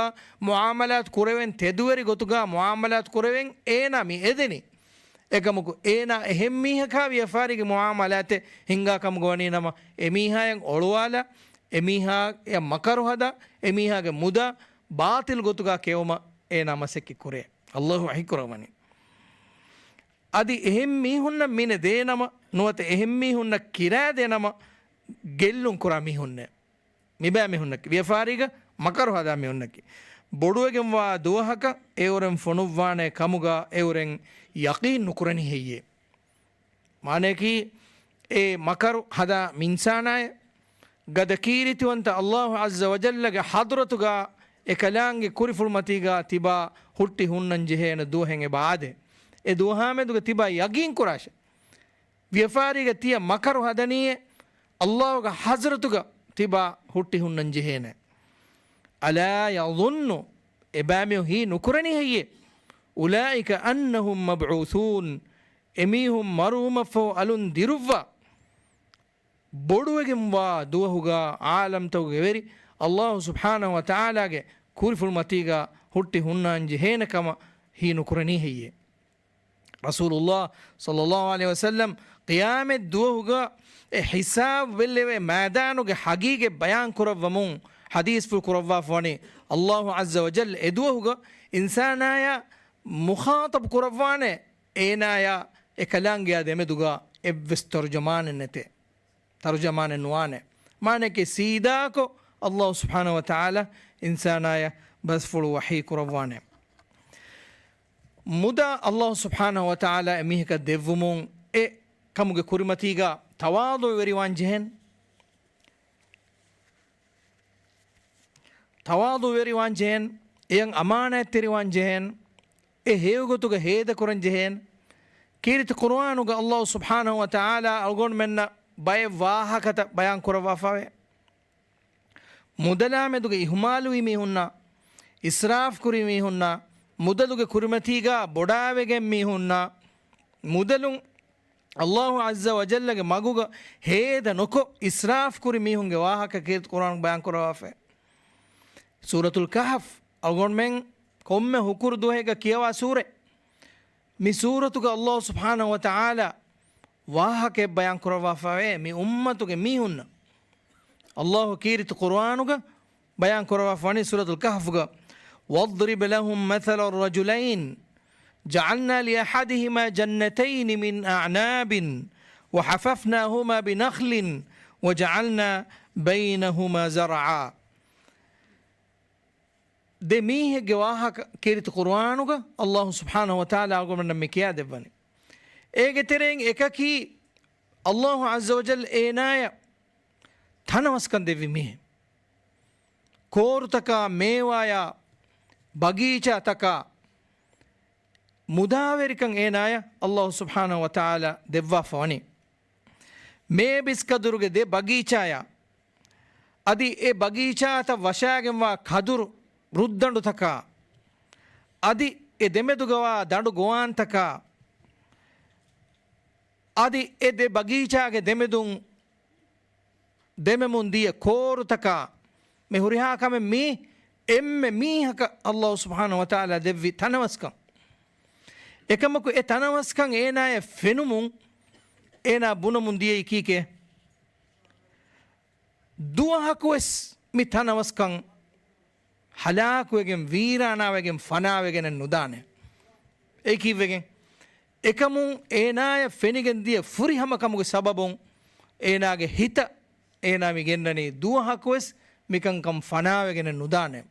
ಮುಆಮಲಾತ್ ಕುರವೆನ್ ತೆದುವರಿ ಗೊತ್ತುಗ ಮುಆಮಲಾತ್ ಕುರವೆನ್ ಏನಾ ಮಿ ಎದೆನಿ එකමුකු ඒනා එහෙම් මීහකා ව්‍යාපාරික මුආමලාතේ හිංගා කමුග වණී නම එමීහායන් ඔළුවාලා එමීහා ය මකරු හදා එමීහාගේ මුදා බාතිල් ගොතුගා කෙවම ඒ නමසෙකි කුරේ අල්ලාහ් අහිකුරමනි අදි එහෙම් මීහුන්න මින දේනම නුවත එහෙම් මීහුන්න කිරා දේනම ගෙල්ලුන් කුරා මීහුන්නේ මිබෑ මීහුන්නකි ව්‍යාපාරික මකරු හදා මීහුන්නකි බොඩුවගෙන් වා දුවහක ඒවරෙන් ෆොනුවානේ කමුගා ඒවරෙන් යකීන් නුකුරණි හෙයේ මානකි ඒ මකරු හදා මින්සානාය ගද කීරිතිවන්ත අල්ලාහ් අස්ස වජල්ලගේ හදරතුගා එකලාංගේ කුරිෆුල්මතිගා තිබා හුට්ටි හුන්නන් ජෙහෙන දුවහෙන් එබාදේ ඒ දුවහාමෙදුග තිබා යගීන් කුරාෂ ව්‍යාපාරික තිය මකරු හදනියේ අල්ලාහ්ගේ හදරතුග තිබා හුට්ටි හුන්නන් ජෙහෙන අලා යظن එබෑමියෝ හි නුකුරණි හෙයේ උලායික අන්නහුම් මබ්උසූන් එමීහුම් මරුමෆෝ අලුන් දිරුවා බොඩුවගෙන් වා දුවහුගා ආලම්තවගේ වෙරි අල්ලාහ් සුබ්හානහු වතාලාගේ කුරිෆුල් මතීගා හුට්ටි හුන්නාන්ජි හේනකම හීනු කුරණී හෙයේ රසූලුල්ලාහ් සල්ලල්ලාහු අලයිහි වසල්ලම් ඛියාමෙත් දුවහුගා හිසාබ් වෙල්ලෙවේ මෑදානුගේ හගීගේ බයාන් කරවමුන් හදීස් ෆුල් කරවවා ෆවනේ අල්ලාහ් අස්ස වජල් එදුවහුගා ඉන්සානාය මුඛාතබ් කරවවානේ ඒනාය එකලංගයා දෙමෙදුගා එව්ස් තර්ජමාන නැතේ ترجمان نوانه معنى كي سيداكو الله سبحانه وتعالى إنسانايا بس فلو وحي كروانه مدى الله سبحانه وتعالى أميهك ديفمون كموغ كورمتيغا تواضع وريوان جهن تواضع وريوان جهن ين أمانة تريوان جهن هيوغتوغ هيدا كورن جهن كيرت قرآنوغ الله سبحانه وتعالى أقول منا බය වාහකත බයන් කරවෆාවේ මුදලාමෙදුගේ ඉහුමාලුයි මිහුන්නා ඉස්රාෆ් කුරි මිහුන්නා මුදලුගේ කුරිමතිගා බොඩාවෙගෙන් මිහුන්නා මුදලුන් අල්ලාහ් අස්ස වජල්ලගේ මගුග හේද නොකො ඉස්රාෆ් කුරි මිහුන්ගේ වාහක කීර්ත කුරාන් බයන් කරවෆේ සූරතුල් කහෆ් අගොන් මෙන් කොම්මෙ හුකුරු දුහෙක කියවා සූරේ මි සූරතුක අල්ලාහ් සුබ්හානහු වතාලා ವಾಹಕೆ ಬಯಾನ್ ಕೊರವಾಫಾವೆ ಮಿ ಉಮ್ಮತುಗೆ ಮೀಹುನ್ನ ಅಲ್ಲಾಹು ಕೀರಿತ ಕುರ್ಆನುಗ ಬಯಾನ್ ಕೊರವಾಫಾನಿ ಸೂರತುಲ್ ಕಹಫ್ಗ ವದ್ರಿಬ್ ಲಹುಂ ಮಥಲ الرجلين جعلنا لأحدهما جنتين من أعناب وحففناهما بنخل وجعلنا بينهما زرعا ده ميه جواهك كيرت قرآنك الله سبحانه وتعالى أقول من مكيا دبني ඒගෙතරෙන් එකකි අල්ලාහ් අස්ස වජල් ඒනාය තනවස්කන් දෙවිමි කෝරුතකා මේවාය බගීචාතකා මුදාවෙරිකන් ඒනාය අල්ලාහ් සුබ්හානහු වතාලා දෙවවා ෆවනි මේ බිස්කදුරුගේ දෙ බගීචාය අදි ඒ බගීචාත වශාගෙන් වා කදුරු රුද්දඬු තකා අදි ඒ දෙමෙදුගවා දඬු ගෝවාන්තකා අදි එදෙ බගීචාගේ දෙමෙදුන් දෙමෙමුන් දිය කෝරුතකා මේ හුරිහාකම මේ එම්මෙ මීහක අල්ලාහ් සුබ්හානහු වතාලා දෙවි තනවස්කම් එකමකු ඒ තනවස්කම් ඒනාය ෆෙනුමුන් ඒනා බුනමුන් දිය කීකේ දුවහකුස් මි තනවස්කම් හලාකුවගෙන් වීරානාවගෙන් ෆනාවගෙන් නුදානේ ඒ කීවගෙන් එකමුන් ඒනාය ෆෙනිගෙන් දිය ෆුරිහම කමුගේ සබබුන් ඒනාගේ හිත ඒනාමි ගෙන්නනේ දුවහකුස් මිකංකම් ෆනාවගෙන නුදානේ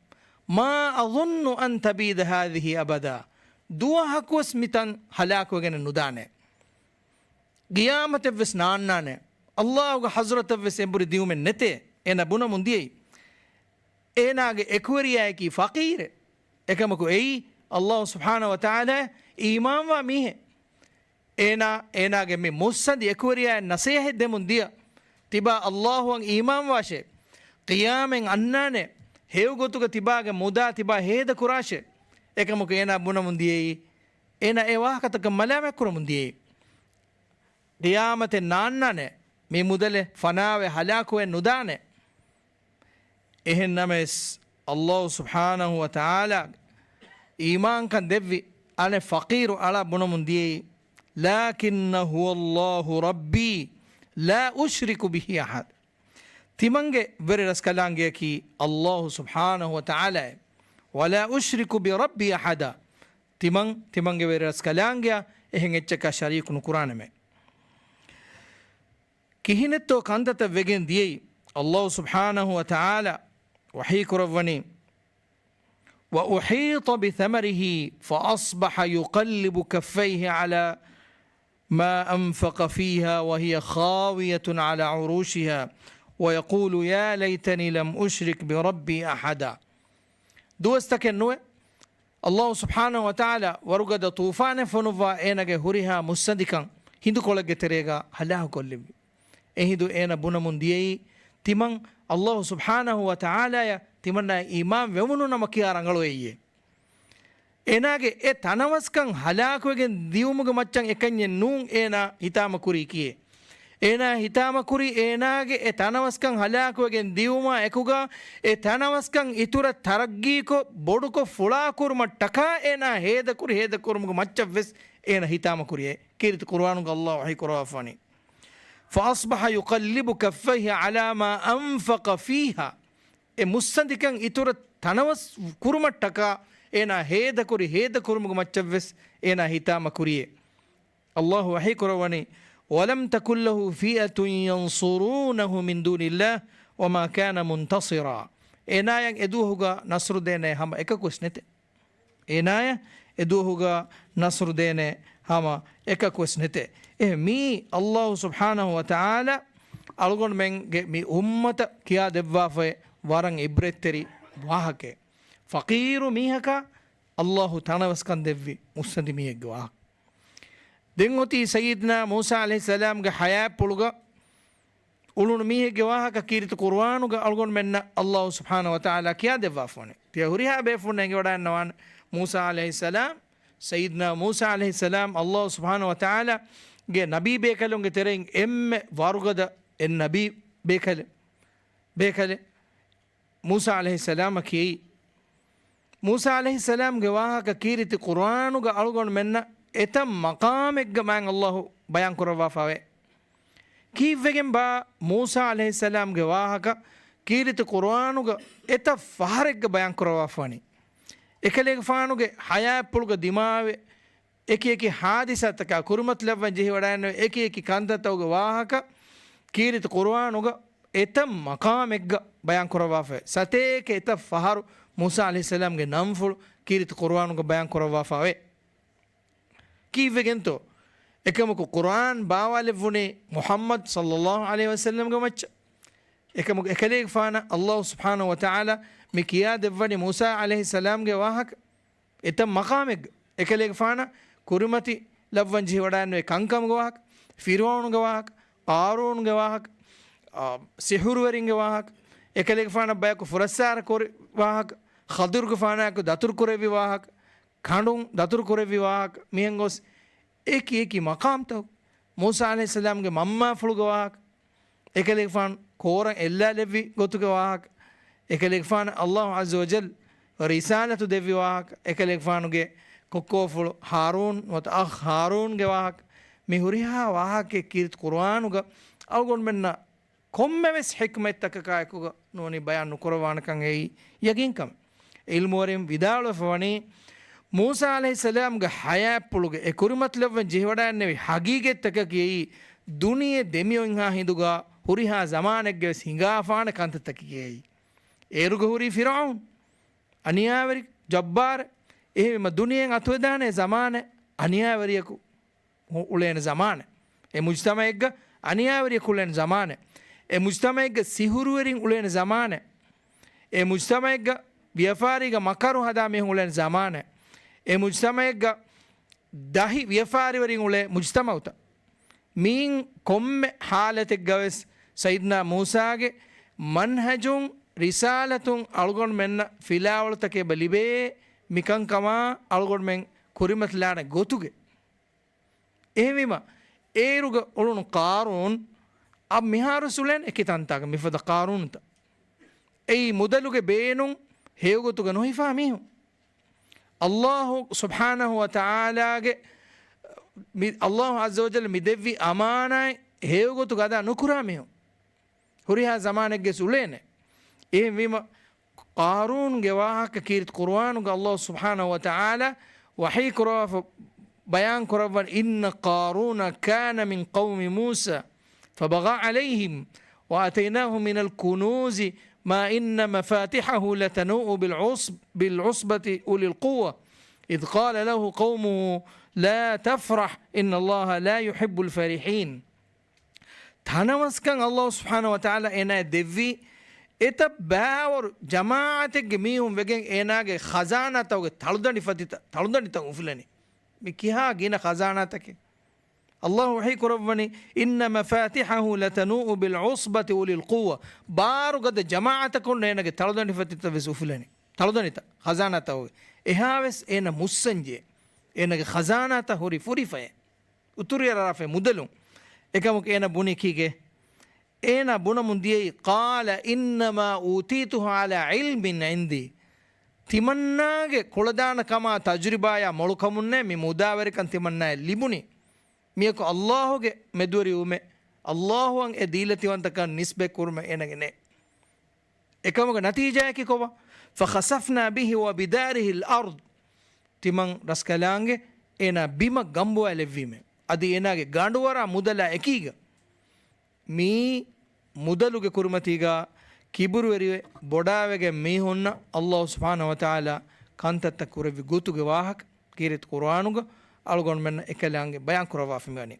මා අظුන්නු අන් තබීද හාදිහි අබදා දුවහකුවස් මිතන් හලාකුවගෙන නුදානේ ගියාමතෙව්වෙස් නාන්නානේ අල්ලාහුගේ හස්රතෙව්වෙස් එඹුරි දියුමෙන් නැතේ එන බුණ මුන්දියයි ඒනාගේ එක්වරියායකි ෆකීරේ එකමකු එයි අල්ලාහ් සුබ්හානහු වතාලා ඊමාන් වා මිහෙ ඒනාගේ මේ මුස්සදි එක්වරියාය නසීහ දෙමුන් දිය තිබා අල්ලාහුන් ඊමාන් වාෂේ qiyamen annane hewgotuga tibage muda tiba heda kurashe ekamuke ena bunamundiye ena e wahakataka malame kuramundiye qiyamate nannane me mudale fanawe halakuwe nudane ehennames Allah subhanahu wa ta'ala iman kan devvi ane faqiru ala bunamundiye lakinnahu Allahu rabbi la ushriku bihi ahad තිමන්ගේ වෙරි රස්කලාංගය කි අල්ලාහ් සුබ්හානහු වතාලා වලා උශ්රිකු බිරබ්බි අහදා තිමන්ගේ වෙරි රස්කලාංගය එහෙන් එච්චක ශරීකුණු කුරානෙමෙ කිහිනෙත්තෝ කන්දත වෙගෙන් දියයි අල්ලාහ් සුබ්හානහු වතාලා වහී කුරවනි وأحيط بثمره فأصبح يقلب كفيه على ما أنفق فيها وهي خاوية على عروشها ويقول يا ليتني لم أشرك بربي أحدا دوستك النوع الله سبحانه وتعالى ورقد طوفان فنوفا إنك هريها مستدكا هندو كولك تريغا هلاه كولي هندو إنا بنا منديي تمن الله سبحانه وتعالى تمنى إيمان ومنو نمكيار انغلوئي إناك تنوسكا هلاه كوغن ديومغ مچان إكني نون إنا هتام كوريكي ඒනා හිතාම කුරි ඒනාගේ ඒ තනවස්කම් හලාකුවගෙන් දියුමා එකුගා ඒ තනවස්කම් ඉතුර තරග්ගීකෝ බොඩුකෝ ෆුලාකුරුම ටකා ඒනා හේදකුරුමුග මච්චවෙස් ඒන හිතාම කුරියේ කීරිත කුර්ආනුග අල්ලාහ් වහී කුරාෆනි فأصبح يقلب كفيه على ما أنفق فيها ඒ මුස්සන්දිකන් ඉතුර තනවස් කුරුම ටකා ඒනා හේදකුරුමුග මච්චවෙස් ඒනා හිතාම කුරියේ අල්ලාහ් වහී කුරවනි ولم تكن له فئة ينصرونه من دون الله وما كان منتصرا إنايا إدوهغا نصر دينه هم إكاكوس نت إنايا إدوهغا نصر دينه هم إكاكوس نت مي الله سبحانه وتعالى ألغون من مي أمة كيا دبافة وارن إبرتري واهك فقير ميهكا الله تعالى وسكن دبي مسندي ميهك واهك දෙංගොති සයිද්නා මූසා අලයිහිස්සලාම්ගේ හයා පුළුග උළුණු මීහෙගේ වාහක කීරිත කුර්ආනුග අල්ගොන් මෙන්න අල්ලාහ් සුබ්හානහු වතාලා කියා දෙවා ෆෝනේ තිය හුරිහා බේ ෆෝනේ ගේ වඩන්නවන් මූසා අලයිහිස්සලාම් සයිද්නා මූසා අලයිහිස්සලාම් අල්ලාහ් සුබ්හානහු වතාලා ගේ නබී බේකලුන්ගේ තෙරෙන් එම්මෙ වරුගද එන් නබී බේකල මූසා අලයිහිස්සලාම් කී මූසා අලයිහිස්සලාම්ගේ වාහක කීරිත කුර්ආනුග අල්ගොන් මෙන්න එතම් මකාමෙක්ග මෑන් අල්ලාහ් බයන් කරවා ෆාවේ කීවෙගෙන් බා මූසා අලයිහිස්සලාම්ගේ වාහක කීරිත කුර්ආනුග එත ෆහරෙක්ග බයන් කරවා ෆානි එකලෙක ෆානුගේ හයා පුල්ග දිමාවේ එක හාදිසතක කුරුමත් ලව්වන් ජෙහි වඩාන්නේ එක කන්දතවගේ වාහක කීරිත කුර්ආනුග එතම් මකාමෙක්ග බයන් කරවා ෆේ සතේක එත ෆහරු මූසා අලයිහිස්සලාම්ගේ නම්ෆුල් කීරිත කුර්ආනුග බයන් කරවා ෆාවේ කීවෙගෙන්තෝ එකමකු කුර්ආන් බාවලෙවුනේ මුහම්මද් සල්ලල්ලාහු අලයිහි වසල්ලම් ගමච්ච එකමකු එකලේක ෆාන අල්ලාහ් සුබ්හානහු වතාලා මේ කියා දෙවනි මූසා අලයිහිස්සලාම්ගේ වාහක එතම් මකාමෙක් එකලේක ෆාන කුරුමති ලව්වන් ජී වඩාන්නේ කංකම්ගේ වාහක ෆිරෝන්ගේ වාහක ආරෝන්ගේ වාහක සිහුර්වරින්ගේ වාහක එකලේක ෆාන බයක ෆුරස්සාර කොරි වාහක ඛදුර්ගේ ෆානක දතුරු කොරෙවි වාහක खांडूं दतुर करे विवाह मिहंगोस एक मकाम तो मूसा अलैहिस्सलाम के मम्मा फुल गवाह एकलेक फान कोर एल्ला लेवी गोतु गवाह एकलेक फान अल्लाह अज़्ज़ वजल रिसालत दे विवाह एकलेक फान के कोको फुल हारून वत अख हारून गवाह मिहुरिहा वाह के कीर्त कुरान ग अवगुण मेन्ना कोम्मेवेस हिकमत तक कायको नोनी बयान नुकुरवान कंगे यकीन कम इल्मोरिम विदाल फवनी मूसा अलैहिस्सलाम्ගේ හයා පුළුගේ ඒ කුරුමත් ලව්වන් ජීවඩන්නේ හගීගෙත්තක කියයි දුනියේ දෙමියොන් හා හිඳුගා හුරිහා zamaනෙක්ගේ සිංගාෆාන කන්තතක කියයි ඒරුග හුරී ෆිරഔන් අනියාවරි ජබ්බාර එහෙම දුනියෙන් අතුවදානේ සමාන අනියාවරියකු උලේන සමාන ඒ මුජ්තමයෙක්ග අනියාවරියකු උලේන සමාන ඒ මුජ්තමයෙක්ග සිහුරුවරින් උලේන සමාන ඒ මුජ්තමයෙක්ග ව්‍යාපාරික මකරු හදා මෙහි උලේන සමාන ඒ මුජ්තමයෙක්ග දහි ව්‍යාපාරිවරින් උලේ මුජ්තමවත මීන් කොම්මෙ හාලතෙක් ගවස් සයිද්නා මූසාගේ මන්හජුන් රිසාලතුන් අල්ගොන් මෙන්න ෆිලාවලතකේ බලිබේ මිකංකමා අල්ගොන් මෙන් කුරිමත්ලාන ගොතුගේ එහෙමම ඒරුග ඔළුණු කාරුන් අබ් මිහාරු සුලෙන් එකි තන්තාක මිෆද කාරුන්ත ඒ මුදලුගේ බේනුන් හේවගොතුග නොහිෆා මිහු අල්ලාහු සුබ්හානහු වතාලාගේ අල්ලාහු අස්සවජල් මිදෙව්වි අමානයි හේවගොතු ගදා නොකුරා මිහු හුරිහා සමානෙක්ගේ සුලේනේ එහෙම قارون واهك كيرت قرآن الله سبحانه وتعالى وحي كراف بيان كراف إن قارون كان من قوم موسى فبغى عليهم وآتيناه من الكنوز ما إن مفاتحه لتنوء بالعصبة أولي القوة إذ قال له قومه لا تفرح إن الله لا يحب الفرحين تنوسكن الله سبحانه وتعالى إنا دفي එත බෑවරු ජමාතෙක්ගේ මීහුම් වෙගෙන් ඒනාගේ ඛසානතවගේ තළුදනිත උෆුලනි මේ කිහා ගින ඛසානතකේ අල්ලාහ් වහී කරවනි ඉන්න මෆාතිහහු ලතනූ බිල් උස්බති උලිල් කුවා බාරුගද ජමාතකුන් ඒනගේ තළුදනිත වෙස් උෆුලනි තළුදනිත ඛසානතවගේ එහාවෙස් ඒන මුස්සන්ජේ ඒනගේ ඛසානත හොරි ෆුරිෆය උතුරිය රාෆේ මුදලුන් එකමුක ඒන බුනි කීගේ ඒන බුනමුන්දියයි قال إنما أوتيته على علم عندي තිමන්නාගේ කොළදානකමා තජරිබාය මොළුකමුන්නේ මේ මුදාවරිකන් තිමන්නාය ලිබුණි මියක අල්ලාහුගේ මෙදුවරි උමේ අල්ලාහුවන් ඒ දීලතිවන්තකන් නිස්බෙ කුර්ම එනගනේ එකමක නතිජායකි කොව فخسفنا به وبداره الأرض තිමන් රස්කලාංගේ එන බිම ගම්බුව ලැබවීම අද එනගේ ගාඬුවරා මුදලා එකීග මී මුදලුගේ කුරුමතිගා කිබුරුවරිවේ බොඩාවගේ මීහොන්න අල්ලාහ් සුබ්හානහු වතාලා කන්තත්ත කුරවි ගොතුගේ වාහක කීරිත කුර්ආනුග අල්ගොන් මෙන්න එකලංගේ බයන් කරවා ෆිමගනි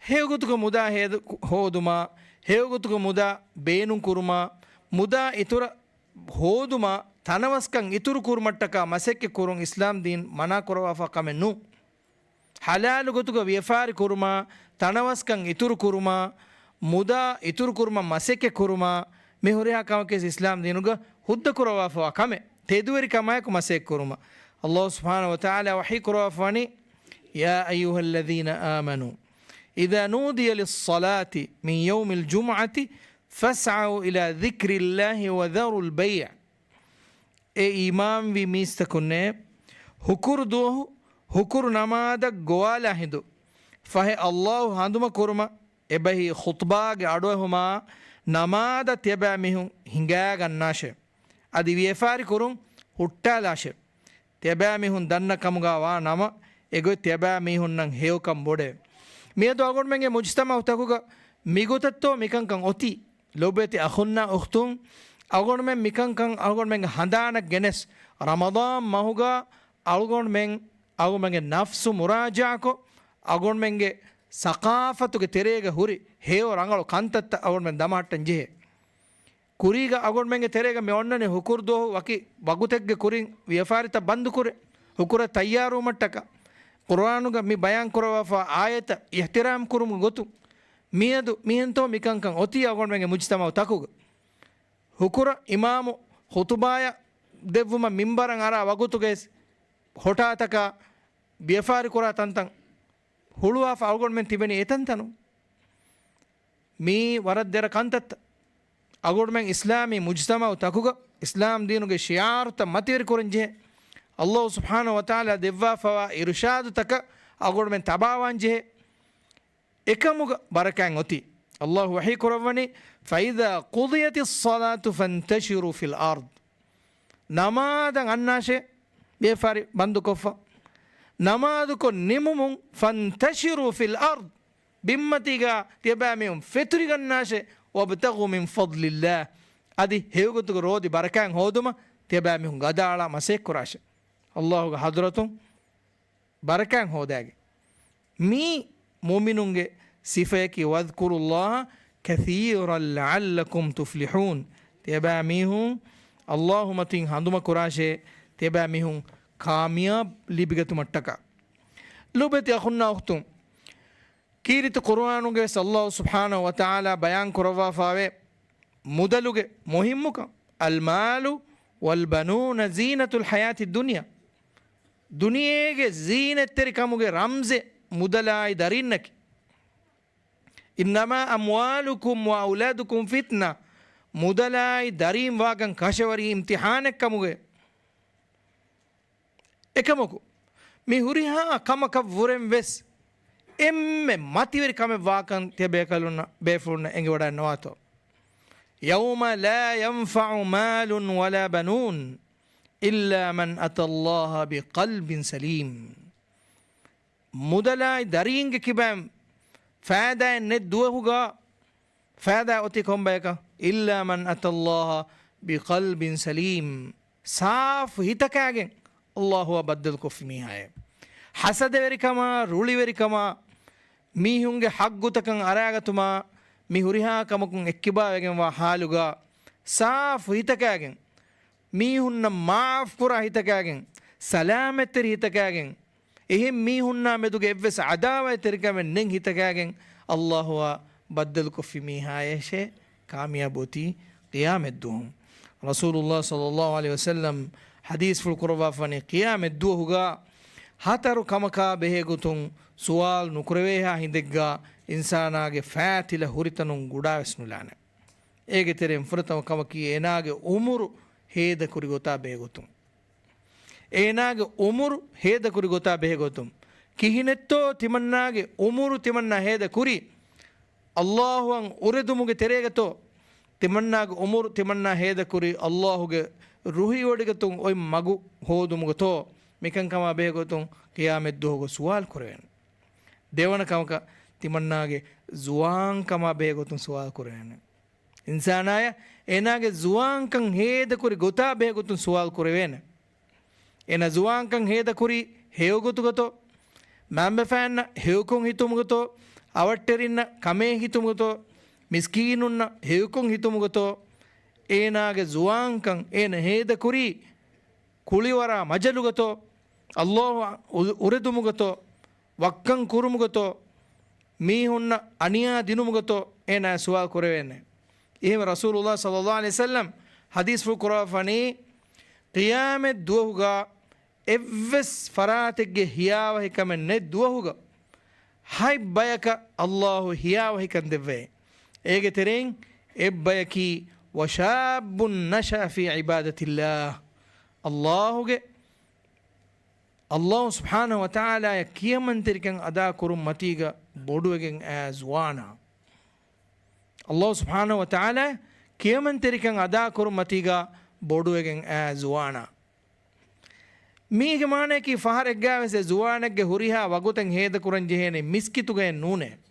හේගොතුක මුදා හේද හෝදුමා හේගොතුක මුදා බේනුන් කුරුමා මුදා ඉතුර හෝදුමා තනවස්කන් ඉතුරු කුරුමට්ටක මසෙක්ක කුරුන් ඉස්ලාම් දීන් මනා කරවා ෆකමෙන්නු හලාලු ගොතුක ව්‍යාපාරි කුරුමා තනවස්කන් ඉතුරු කුරුමා මුදා ඉතුරු කුරුමා මසෙක්ක කුරුමා මේ හොරියා කමකේ ඉස්ලාම් දීනුග හුද්ද කරවා ෆකමෙ තෙදුවරි කමයක මසෙක් කුරුමා අල්ලාහ් සුබ්හානහු වතාලා වහී කරවා ෆනි යා අයුහල්ලදීන ආමනු إذا نودي للصلاة من يوم الجمعة فاسعوا إلى ذكر الله وذروا البيع إمام في ميستكنة هكور دوه هكور نماذا قوالا هندو فهي الله هندما كورما إبهي خطباء عدوهما نماذا تبع مهم هنگاغ الناشي أدي ويفاري كورم هتالاشه تبع مهم دنا كمغا ونما إغو تبع مهم نن هيو كم بوده ميدو أقول منك مجتمع تكوغا ميغوتتو ميكان كان أوتي لوبيتي أخونا أختون أقول من ميكان كان أقول من هندانا جنس رمضان ما هو أقول من نفس مراجعكو أقول من ثقافة كتيرة هوري هيو رانغلو كانتت أقول من دمات تنجيه كوريغا أقول من كتيرة ميونني هكور دو وكي وقتك كورين ويفارتا بند كوري هكورا تيارو متكا قرآنuga mi bayan kurawa ayata ihtiram kurum gotu miyadu miento mikankan oti agon menge mujtama takuga hukura imamu khutubaya devuma mimbaran ara wagutuges hotataka biafari kura tantan huluwa fa agon men tibeni etantanu mi waraddera kantat agon men islami mujtama takuga islam deenuge shiarta matir kurinje الله سبحانه وتعالى دفا فوا إرشاد تك أقول من تباوان جه إكمل بركان أتي الله وحي كربني فإذا قضيت الصلاة فانتشروا في الأرض نماذا الناس بيفاري بندكوفا نماذا نمم فانتشروا في الأرض بمتيجا تبامهم فتري الناس وابتغوا من فضل الله adi hewgotugo rodi barakan hoduma teba mihun gadala masek kurashe Allahu hadratun barakan hodage mi mu'minunge sifayaki wadhkurullaha kathiran la'allakum tuflihun teba mihun Allahumma tin handuma kurashe teba mihun kamiyab libigatu mattaka lubati akhunna ukhtum kiritu qur'anuge sallallahu subhanahu wa ta'ala bayan kurava fawe mudaluge muhimmuka almalu walbanuna zinatul hayati dunya duniyege zineteri kamuge ramze mudalai darinnaki innama amwalukum wa auladukum fitna mudalai darim wagan kashawari imtihanek kamuge ekamuku mi huriha kamaka vuren ves emme mativeri kame wakan tebekaluna befurna engi wada nawato yawma la yanfa'u malun wala banun illa man atallaha biqalbin salim mudalai daringe kibam faada net duwahuga faada oti kombayka illa man atallaha biqalbin salim saaf hitakagen Allahu abaddal kofi mihaye hasade verikama ruli verikama mihunge haggutakan aragatuma mi huriha kamakun ekkibagen wa haluga saaf hitakagen mihunna maaf kura hitakagen salametter hitakagen ehim mihunna meduge evves adawa terikamen nen hitakagen Allahu baddal kofi mihaye she kamiyaboti qiyamet duhum Rasulullah sallallahu alaihi wasallam hadis ful kurwa fani qiyamet duhuga hataru kamaka behegutun suwal nukureveha hindegga insanaage faatila huritanun gudavesnulane ege terem furtam kamaki enage umuru heda kurigota behegutun enage umuru heda kurigota behegutun kihinetto timannage umuru timanna heda kuri Allahuan uredumuge teregato timannage umuru timanna heda kuri Allahuge ruhi odigatun oy magu hodumugato mikan kama behegotun qiyamet duhogo suwal kureven devana kamaka timannage zuwan kama behegotun suwal kureven insanaya enage zuwan kan heda kuri gota behegotun suwal kureven ena zuwan kan heda kuri heogotugato mambe fanna heukun hitumugato avatterinna kame hitumugato miskinunna heukun hitumugato enage zuwan kan ena heda kuri kuliwara majalugato Allah uredumugato wakkan kurumugato mihunna aniya dinumugato ena suwal kurevenne ehim Rasulullah sallallahu alaihi wasallam hadis fu kurafani qiyamet duhuga evves farategge hiyawa hikamen ne duhuga hay bayaka Allah hiyawa hikan devve ege tereng ebbayaki wa shabun nasha fi ibadatillah Allahuge Allah subhanahu wa ta'ala ya kiyamanterikan ada kurum matiga boduwegen azwana Allah subhanahu wa ta'ala kiyamanterikan ada kurum matiga boduwegen azwana mige mane ki fahar eggavese zuwanegge huriha waguten heda kuran jehene miskituge nune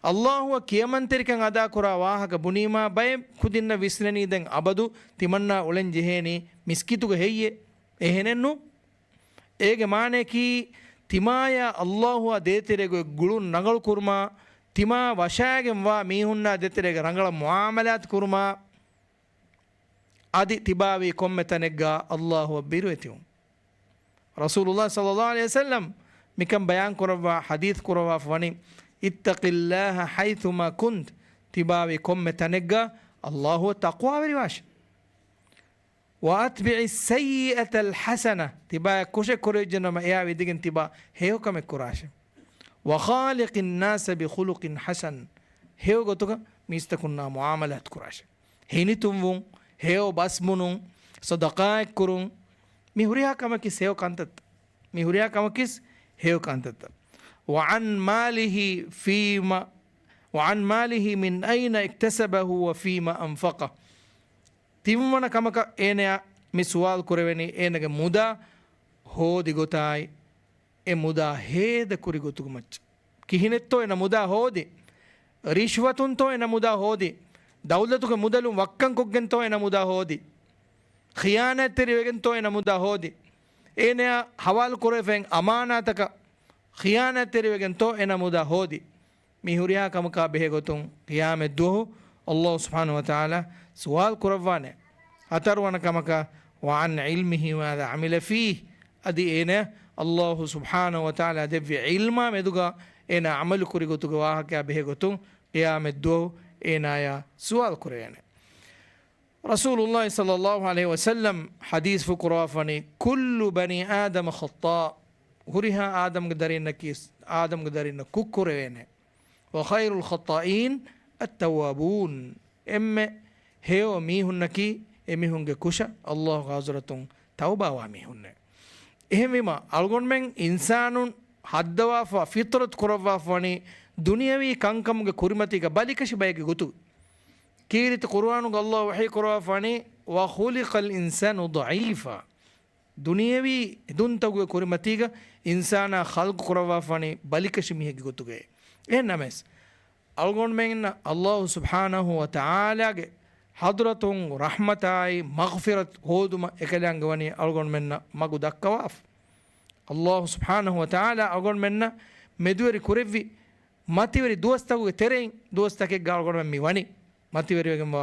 Allahu kiyamanterikan ada kura wahaka bunima bay kudinna visnani den abadu timanna ulen jehene miskituge heyye ehenennu ege mane ki timaya Allahu deterege gulun nangal kurma tima washagen wa mihunna deterege rangala muamalat kurma adi tibawi kommetanegga Allahu biruetiu Rasulullah sallallahu alaihi wasallam mikam bayan kurwa hadith kurwa fani ittaqillaha haythuma kunt tibawi kommetanegga Allahu taqwa beriwash واتبع السيئه الحسنه تبا كوشه كوريجنا ما يا ودين تبا هيو كم كراشه وخالق الناس بخلق حسن هيو غتوك ميستكنا معاملات كراشه هينيتم هيو بسمنون صدقاء كرون ميهوريا كما كيس هيو كانتت ميهوريا كما كيس هيو كانتت وعن ماله من اين اكتسبه وفيما انفقه ತಿಮ್ಮನ ಕಮಕ ಏನೆಯ ಮಿ ಸುವಾಲ್ ಕುರೆವೆನಿ ಏನಗೆ ಮುದ ಹೋದಿ ಗೊತ್ತಾಯ್ ಎ ಮುದ ಹೇದ ಕುರಿ ಗೊತ್ತುಗು ಮಚ್ಚ ಕಿಹಿನೆತ್ತೋ ಎನ ಮುದ ಹೋದಿ ರಿಶ್ವತುಂತೋ ಎನ ಮುದ ಹೋದಿ ದೌಲತುಗೆ ಮುದಲು ವಕ್ಕಂ ಕೊಗ್ಗೆಂತೋ ಎನ ಮುದಾ ಹೋದಿ ಖಿಯಾನತ್ತೆರಿವೆಗೆಂತೋ ಎನ ಮುದಾ ಹೋದಿ ಏನೆಯ ಹವಾಲು ಕೊರೆಫೆಂಗ್ ಅಮಾನಾತಕ ಖಿಯಾನತ್ತೆರಿವೆಗೆಂತೋ ಎನ ಮುದಾ ಹೋದಿ ಮಿ ಹುರಿಯಾ ಕಮಕ ಬೆಹೆ ಗೊತ್ತುಂ ಕಿಯಾಮೆದ್ದುಹು ಅಲ್ಲಾಹ್ ಸುಬ್ಹಾನಹು ವ ತಆಲಾ ಸುವಾಲ್ ಕುರವ್ವಾನೆ ಅತರ್ವನ ಕಮಕ ವಾನ್ ಇಲ್ಮಿಹಿ ಮಾದ ಅಮಿಲ ಫೀಹ್ ಅದಿ ಏನೆ ಅಲ್ಲಾಹು ಸುಬ್ಹಾನಹು ವ ತಆಲಾ ದೆವ್ವಿ ಇಲ್ಮ ಮೆದುಗ ಏನ ಅಮಲು ಕುರಿ ಗೊತ್ತುಗ ವಾಹಕ ಬೆಹೆ ಗೊತ್ತುಂ ಕಿಯಾಮೆದ್ದುಹು ಏನಾಯ ಸುವಾಲ್ ಕುರೆಯನೆ ರಸೂಲುಲ್ಲಾಹ ಸಲ್ಲಲ್ಲಾಹು ಅಲೈಹಿ ವಸಲ್ಲಂ ಹದೀಸ್ ಫುಕುರಾಫನಿ ಕುಲ್ಲು ಬನಿ ಆದಮ ಖತ್ತಾ ಹುರಿಹ ಆದಮ್ಗೆ ದರಿನ ಕೀಸ್ ಆದಮ್ಗೆ ದರಿನ ಕುಕ್ಕುರೆಯನೆ وخير الخطائين التوابون එම්මෙ හේව මීහුන්නකි එමිහුන්ගේ කුෂ අල්ලාහ් ගාසරතුන් තවබා වා මීහුන්නේ එහෙමම අල්ගොන්මෙන් ඉන්සානුන් හද්දවා ෆිත්‍රත් කරවා වනි දුනියවි කංකම්ගේ කුරිමතික බලිකෂ බයගේ ගුතු කීරිත කුර්ආනු අල්ලාහ් වහී කරවා වනි වා ඛුලිකල් ඉන්සානු දഈෆා දුනියවි දුන්තගේ කුරිමතික ඉන්සානා ඛල්ක් කරවා වනි බලිකෂ මිහගේ ගුතුගේ එන්නමස් අල්ගොන්මෙන් අල්ලාහ් සුබ්හානහු ව තආලාගේ හදරතුන් රහමතයි මග්ෆිරත් හෝදුම එකලංග වනි අල්ගොන්මෙන් මගු දක්කවාෆ් අල්ලාහ් සුබ්හානහු ව තආලා අල්ගොන්මෙන් මෙදුවරි කුරෙව්වි මතිවරි දෝස්තකුගේ තෙරෙන් දෝස්තකෙක් ගල්ගොන්මෙන් මි වනි මතිවරියගෙන්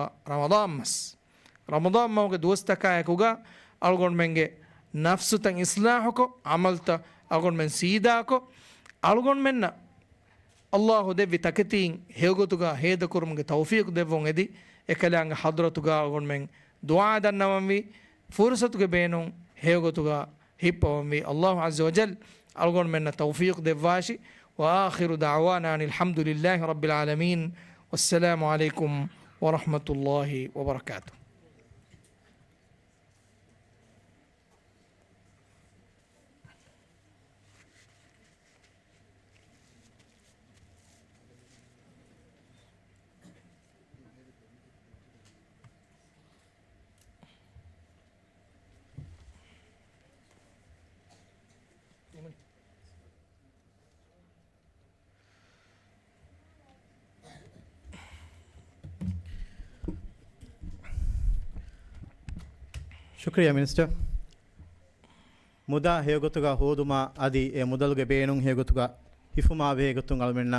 රමදාන් මවගේ දෝස්තකායකුගා අල්ගොන්මෙන්ගේ නෆ්සුතන් ඉස්ලාහකෝ අමල්ත අල්ගොන්මෙන් සීදාකෝ අල්ගොන්මෙන් ಅಲ್ಲಾಹು ದೆವ್ವಿ ತಕತೀಂ ಹೇಗೊತುಗ ಹೇದ ಕುರುಮ್ಗೆ ತೌಫೀಕ್ ದೆವ್ವೊಂ ಎದಿ ಎಕಲ್ಯಾಂಗ ಹದ್ರತುಗ ಅಲ್ಗೊಂಡ್ಮೆಂಗ್ ದುಆ ದನ್ನವಂವಿ ಫುರ್ಸತುಗೆ ಬೇನುಂ ಹೇಗೊತುಗ ಹಿಪ್ಪವಂವಿ ಅಲ್ಲಾಹು ಅಜ್ಜ ವಜಲ್ ಅಲ್ಗೊಂಡ್ಮೆನ್ನ ತೌಫೀಕ್ ದೆವ್ವಾಶಿ وآخر دعوانا أن الحمد لله رب العالمين والسلام عليكم ورحمة الله وبركاته ಶುಕ್ರಿಯಾ ಮಿನಿಸ್ಟರ್ ಮುದಾ ಹೇಗೊತ್ತುಗ ಹೋದುಮ ಅದಿ ಎ ಮುದಲುಗೆ ಬೇನುಂ ಹೇಗೊತ್ತುಗ ಹಿಫುಮಾ ಹೇಗೊತ್ತುಂ ಅಲ್ಮೆನ್ನ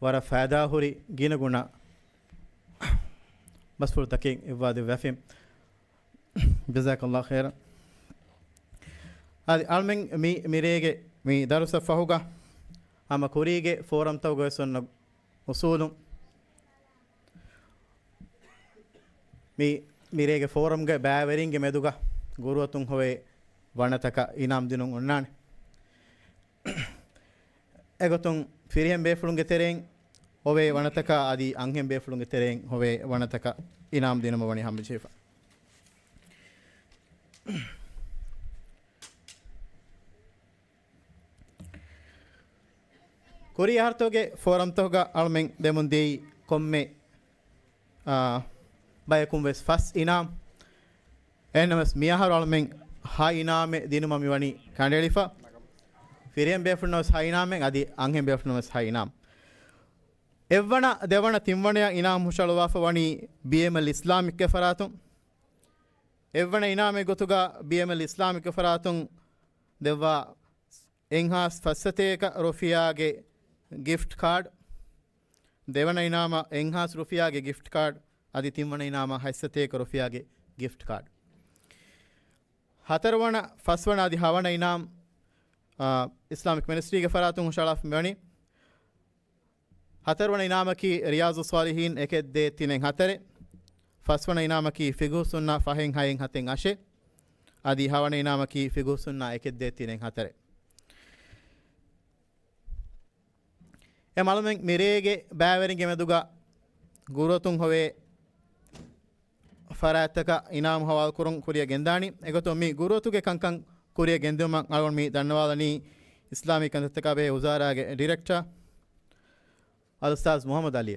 ವರ ಫಾದಾ ಹುರಿ ಗಿನಗುಣ ಬಸ್ಫುಲ್ ತಕಿಂಗ್ ಇವ್ವಾದಿ ವ್ಯಾಫಿಂ ಜಜಾಕಲ್ಲಾಹ್ ಖೈರ ಅದಿ ಅಲ್ಮೆಂಗ್ ಮಿರೇಗೆ ಮಿ ದರುಸ ಫಹುಗ ಅಮ ಕುರಿಗೆ ಫೋರಂ ತವಗ ಸೊನ್ನ ಉಸೂಲು ಮಿರೇಗೆ ಫೋರಂಗೆ ಬ್ಯಾವೆರಿಂಗೆ ಮೆದುಗ ಗುರುವತುಂ ಹೊವೆ ವಣತಕ ಇನಾಮ್ ದಿನುಂ ಉಣ್ಣಾನೆ ಎಗೊತುಂ ಫಿರಿಹೆಂ ಬೇಫುಳುಂಗೆ ತೆರೆಂ ಹೊವೆ ವಣತಕ ಆದಿ ಅಂಹೆಂ ಬೇಫುಳುಂಗೆ ತೆರೆಂ ಹೊವೆ ವಣತಕ ಇನಾಮ್ ದಿನಮ ವಣಿ ಹಂಬಜೇಫ ಕೊರಿಯ ಹರ್ತೋಗೆ ಫೋರಂ ತೋಗ ಅಳ್ಮೆಂ ದೆಮುಂದೇಯಿ ಕೊಮ್ಮೆ බයකුම් වෙස් ෆස් ඉනාම් එනමස් මියහර අල්මෙන් හා ඉනාමේ දිනුමමි වනි කණ්ඩෙලිෆා ෆිරියම් බේෆුනොස් හා ඉනාමෙන් අදි අංහෙම් බේෆුනොස් හා ඉනාම් එවණ දෙවණ තිම්වණය ඉනාම් හුෂලවාෆ වනි බීඑම්එල් ඉස්ලාමික් කෆරාතුන් එවණ ඉනාමේ ගොතුගා බීඑම්එල් ඉස්ලාමික් කෆරාතුන් දෙවා එන්හාස් ෆස්සතේක රොෆියාගේ gift card දෙවණ ඉනාම එන්හාස් රොෆියාගේ gift card අදි තිම්වන ඉනාම හස්සතේක රොෆියාගේ gift card හතරවන ෆස්වන අදි හවන ඉනාම් ඉස්ලාමික් මිනිස්ට්‍රීගේ ෆරාතුන් හුෂලාෆ් මෙවනි හතරවන ඉනාමකි රියාසු ස්වාලිහීන් එකෙත් දේ තිනෙන් හතරේ ෆස්වන ඉනාමකි ෆිගුසුන්නා ෆහෙන් හයෙන් හතෙන් අෂේ අදි හවන ඉනාමකි ෆිගුසුන්නා එකෙත් දේ තිනෙන් හතරේ එමලුමෙන් මිරේගේ බෑවරින්ගේ මෙදුගා ගුරුතුන් හොවේ ಫರಾತಕ ಇನಾಮ್ ಹವಾಲ್ ಕುರುಂ ಕುರಿಯ ಗೆಂದಾಣಿ ಎಗತೊ ಮಿ ಗುರುತುಗೆ ಕಂಕಂ ಕುರಿಯ ಗೆಂದುಮ ಅಲ್ಗೊಂಡ್ ಮಿ ಧನ್ಯವಾದನಿ ಇಸ್ಲಾಮಿಕ್ ಅಂತಕಬೆ ಉಜಾರಾಗೆ ಡೈರೆಕ್ಟರ್ ಅಲ್ ಉಸ್ತಾದ್ ಮೊಹಮ್ಮದ್ ಅಲಿ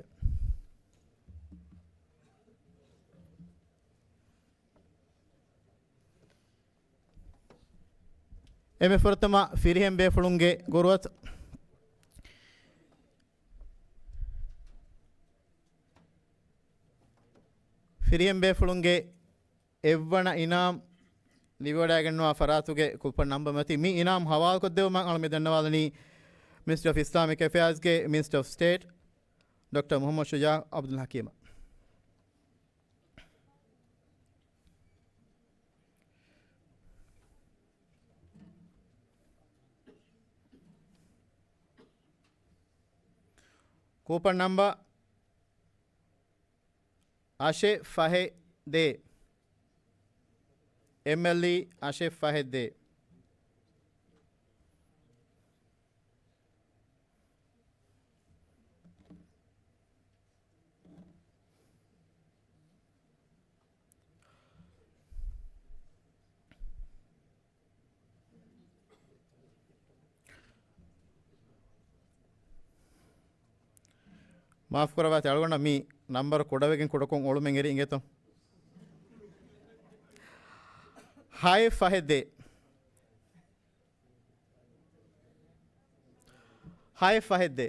ಎಮೆ ಫರ್ತಮ ಫಿರಿಹೆಂ ಬೇಫುಳುಂಗೆ ಗುರುವತ್ ಫಿರಿಯಂ ಬೇಫುಳುಂಗೆ ಎವ್ವಣ ಇನಾಮ್ ಲಿವೋಡಾಗನ್ನುವ ಫರಾತುಗೆ ಕುಪ್ಪನ್ ನಂಬ ಮತಿ ಮಿ ಇನಾಮ್ ಹವಾಲ್ ಕೊದ್ದೆವು ಮಾ ಅಳಮೆ ಧನ್ಯವಾದನಿ ಮಿನಿಸ್ಟರ್ ಆಫ್ ಇಸ್ಲಾಮಿಕ್ ಅಫೇರ್ಸ್ಗೆ minister of state doctor Mohammed Shuja Abdul Hakeem. Coupon number ಆಶಿಫ್ ಫಹೆದ್ ದೇ MLE ಆಶಿಫ್ ಫಹೆದ್ ದೇ. ಮಾಫ್ ಕೊರವಾ ತೆಳಗೊಂಡ ಮೀ ನಂಬರ್ ಕೊಡವೆಗಿನ ಕೊಡಕೊಂಡ್ ಓಳು ಮೆಂಗೆರಿ ಹಿಂಗೇತು. ಹಾಯ್ ಫಹೆದ್ದೆ ಹಾಯ್ ಫಹೆದ್ದೆ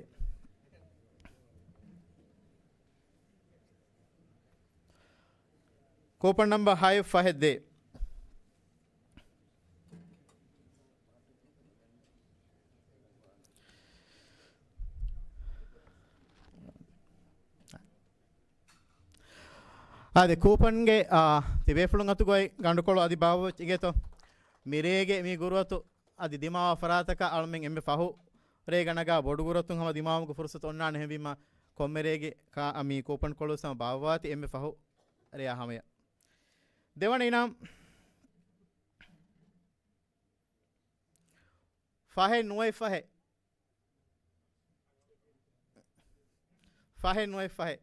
ಕೂಪನ್ ನಂಬರ್ ಹಾಯ್ ಫಹೆದ್ದೆ. ಅದೇ ಕೂಪನ್ಗೆ ತಿಬೇಫುಳುಂಗ್ ಹತ್ತುಗೋಯ್ ಗಂಡುಕೊಳ್ಳು ಅದಿ ಬಾವು ಚಿಗೇತೋ ಮಿರೇಗೆ ಮೀ ಗುರುವತ್ತು ಅದಿ ದಿಮಾವ ಫರಾತಕ ಅಳ್ಮೆಂಗ್ ಎಂಬೆ ಫಹು ರೇ ಗಣಗ ಬೊಡು ಗುರುವತ್ತು ಹಮ ದಿಮಾವಗ ಫುರ್ಸತ್ ಒನ್ನಾಣ ಹೆಂಬಿಮ ಕೊಮ್ಮೆರೇಗೆ ಕಾ ಮೀ ಕೂಪನ್ ಕೊಳ್ಳು ಸಮ ಬಾವಾತಿ ಎಂಬೆ ಫಹು ರೇ ಹಮಯ ದೇವಣ ಇನಾಮ್ ಫಹೆ ನುವೈ ಫಹೆ ಫಹೆ ನುವೈ ಫಹೆ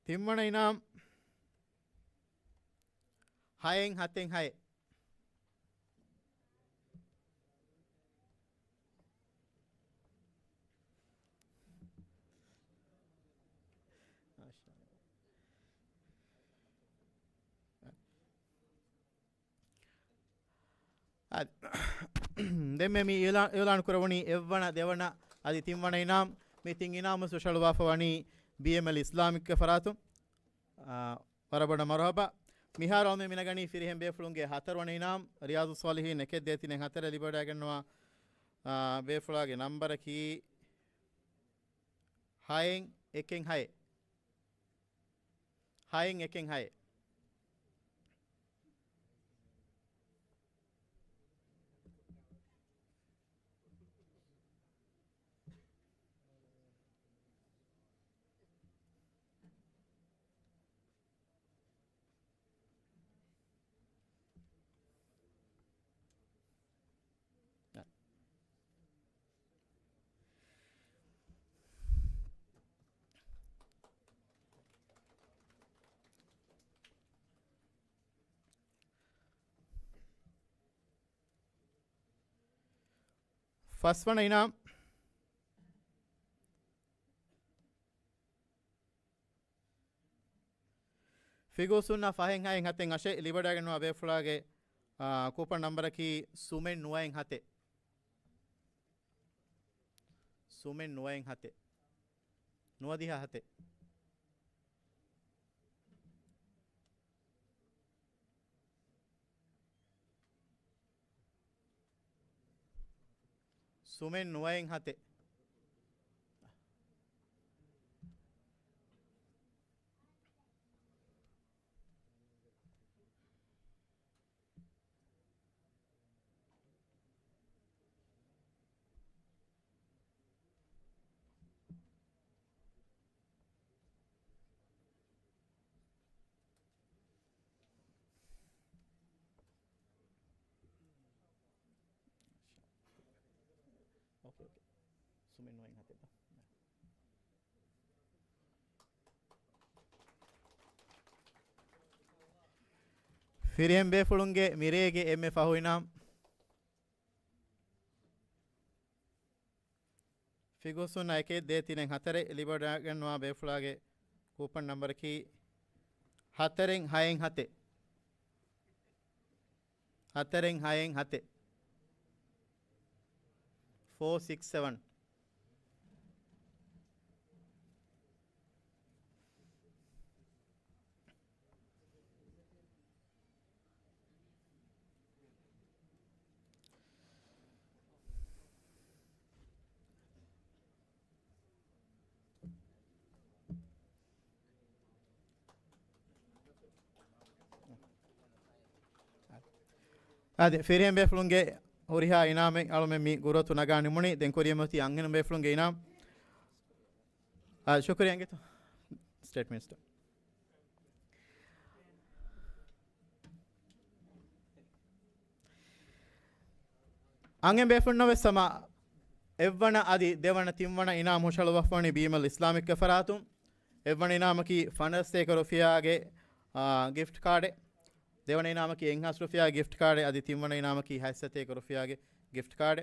ತಿಮ್ಮಣ ಇನಾಮ್ ಹಾಯೆಂಗ್ ಹತ್ತೆಂಗ್ ಹಾಯ್ ದೆಮ್ಮೆ ಮೀ ಇಲಾನ್ ಕುರವಣಿ ಎವ್ವಣ ದೇವಣ ಅದಿ ತಿಮ್ಮಣ ಇನಾಮ್ ಮೀ ತಿಂಗ್ ಇನಾಮ ಸುಶಳು ವಾಫವಣಿ BML ಇಸ್ಲಾಮಿಕ್ ಫರಾತು ವರಬಡ ಮರಹಬ ಮಿಹಾರ್ ಒಮ್ಮೆ ಮಿನಗಣಿ ಫಿರಿಹೆಂ ಬೇಫುಳುಂಗೆ ಹತರ್ವಣ ಇನಾಮ್ ರಿಯಾಜು ಸಾಲಿಹೀನ್ ಎಕೆ ದೇತಿನೆ ಹತರ ಲಿಬಡಾಗನ್ನುವ ಬೇಫುಳಾಗೆ ನಂಬರ ಕೀ ಹಾಯೆಂಗ್ ಎಕೆಂಗ್ ಹಾಯ್ ಹಾಯೆಂಗ್ ಎಕೆಂಗ್ ಹಾಯ್ ಫಸ್ಟ್ ಒನ್ ಇನಾಮ್ ಫಿಗೋಸುನ್ನ ಫಹೆಂಗ್ ಹಾಯೆಂಗ್ ಹತ್ತೆಂಗ್ ಅಶೆ ಲಿಬಡಾಗನ್ನುವ ಬೇಫುಳಾಗೆ ಕೂಪನ್ ನಂಬರ ಕಿ ಸುಮೆನ್ ನುವಾಯೆಂಗ್ ಹತೆ ಸುಮೆನ್ ನುವಾಯೆಂಗ್ ಹತೆ ನುವದಿಹ ಹತೆ ಸುಮೆನ್ ನುವಾಯೆಂಗ್ ಹತೆ ಓಕೆ ಓಕೆ ಸುಮೆನ್ ನುವಾಯೆಂಗ್ ಹತೆ ෆිරියෙන් බේෆුළුන්ගේ මිරේගේ එම්මේ ෆහුයිනම් ෆිගුසුන් එකේ දේ තිනෙන් හතරේ ලිබඩාගන්වා බේෆුලාගේ කූපන් නම්බර කී 4න් 6න් 7 4න් 6න් 7 467 ade feriyen beflunge horiha iname alume mi gurotu nagani muni den koriyemoti angenu beflunge inam shukriya angeto statements to angen beflunno sama evwana adi devana timwana inam hoshalu wafwani bimal islamic kafaratum evwana inamaki fandaste korofiyage gift card देवन इनाम की एंहास रुपया gift card अदि तिमवन इनाम की हैसते को रुपया के गिफ्ट कार्ड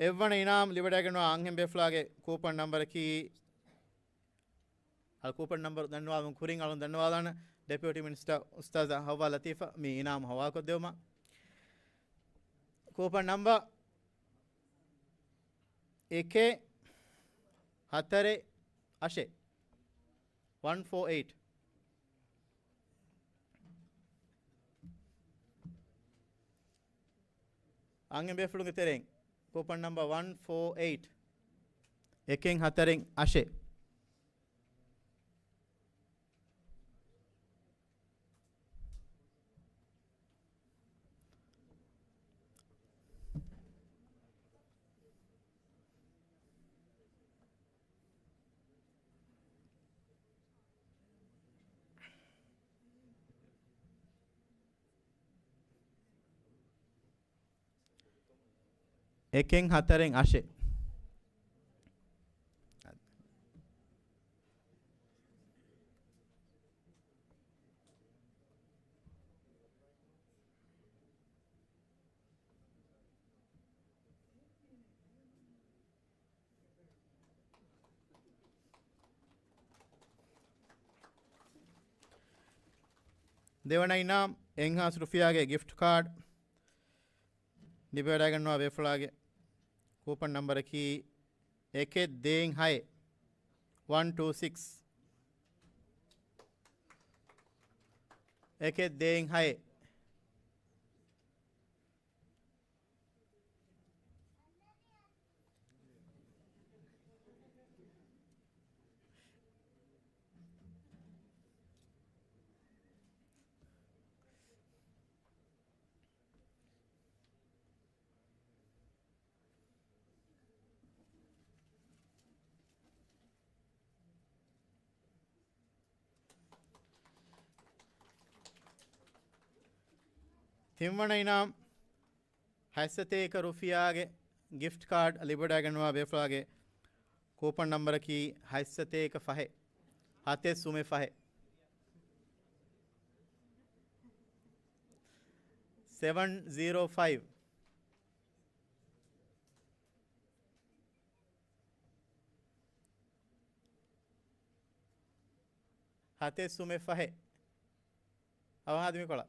एवन इनाम लिबडागन आंगें बेफ्लागे कूपन नंबर की अल कूपन नंबर धन्यवाद खुरिंग अल धन्यवाद डेप्यूटी मिनिस्टर उस्ताद हवा लतीफ़ा मी इनाम हवा को देवमा कूपन नंबर एके हतरे अशे 148 angem befulunge tereng coupon number 148 eken hataren ashe eken hataren ashe devana inam enhas rufiage gift card निबेड़ा गन्नो अबे फुलागे कूपन नंबर की एक देंग हाय 126 एक देंग हाय ತಿಮ್ಮಣ ಇನಾಮ್ ಹೈಸತೇಕ ರುಫಿಯಾಗೆ ಗಿಫ್ಟ್ ಕಾರ್ಡ್ ಲಿಬಡಾಗನ್ವಾ ಬೇಫ್ಲಾಗೆ ಕೂಪನ್ ನಂಬರ್ ಕಿ ಹೈಸತೇಕ ಫಹೆ ಹಾತೆ ಸುಮೆ ಫಹೆ 705 हाथे सुमे फहे अब आदमी कोला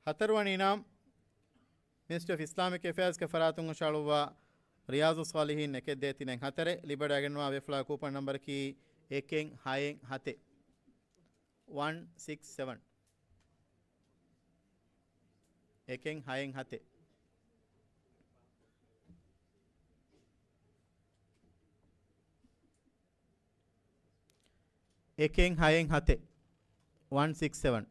हतरवानी इनाम मिनिस्टर ऑफ इस्लामिक अफेयर्स के फरातुंग शालुवा रियाजुस सालिहीन ने के देती ने हतरे लिबडागनवा वेफ्ला कूपन नंबर की एकें हाएं हाते 167 एकें हाएं हाते एकें हाएं हाते 167.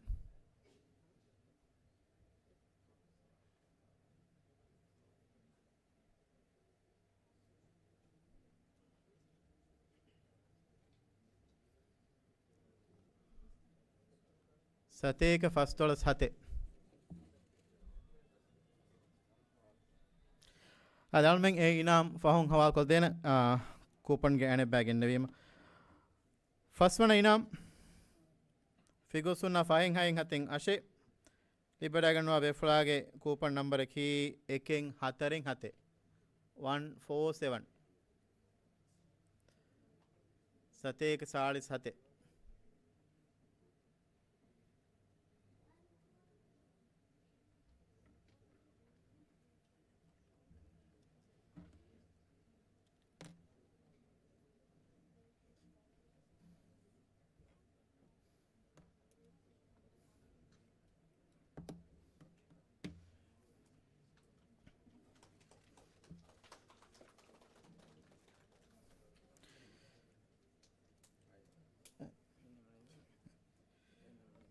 සතේක ෆස්ටොලස් 7. අදල්මෙන් ඒ ඉනාම් ෆහුන් හවාල් කොල් දෙන ಕೂಪನ್ಗೆ ಎಣೆ ಬ್ಯಾಗ್ ಎನ್ನವೀಮ ಫಸ್ಟ್ ವನ ಇನಾಮ್ ಫಿಗುಸುನ್ನ ಫೈಂಗ್ ಹೈಂಗ್ ಹತ್ತಿಂಗ್ ಅಶೆ ಲಿಬಡಾಗನ್ನುವ ಬೆಫ್ಲಾಗೆ ಕೂಪನ್ ನಂಬರ್ ಕಿ ಎಕೆಂಗ್ ಹತ್ತರಿಂಗ್ ಹತ್ತೆ 147 ಸತೇಕ ಸಾಳಿಸ್ ಹತ್ತೆ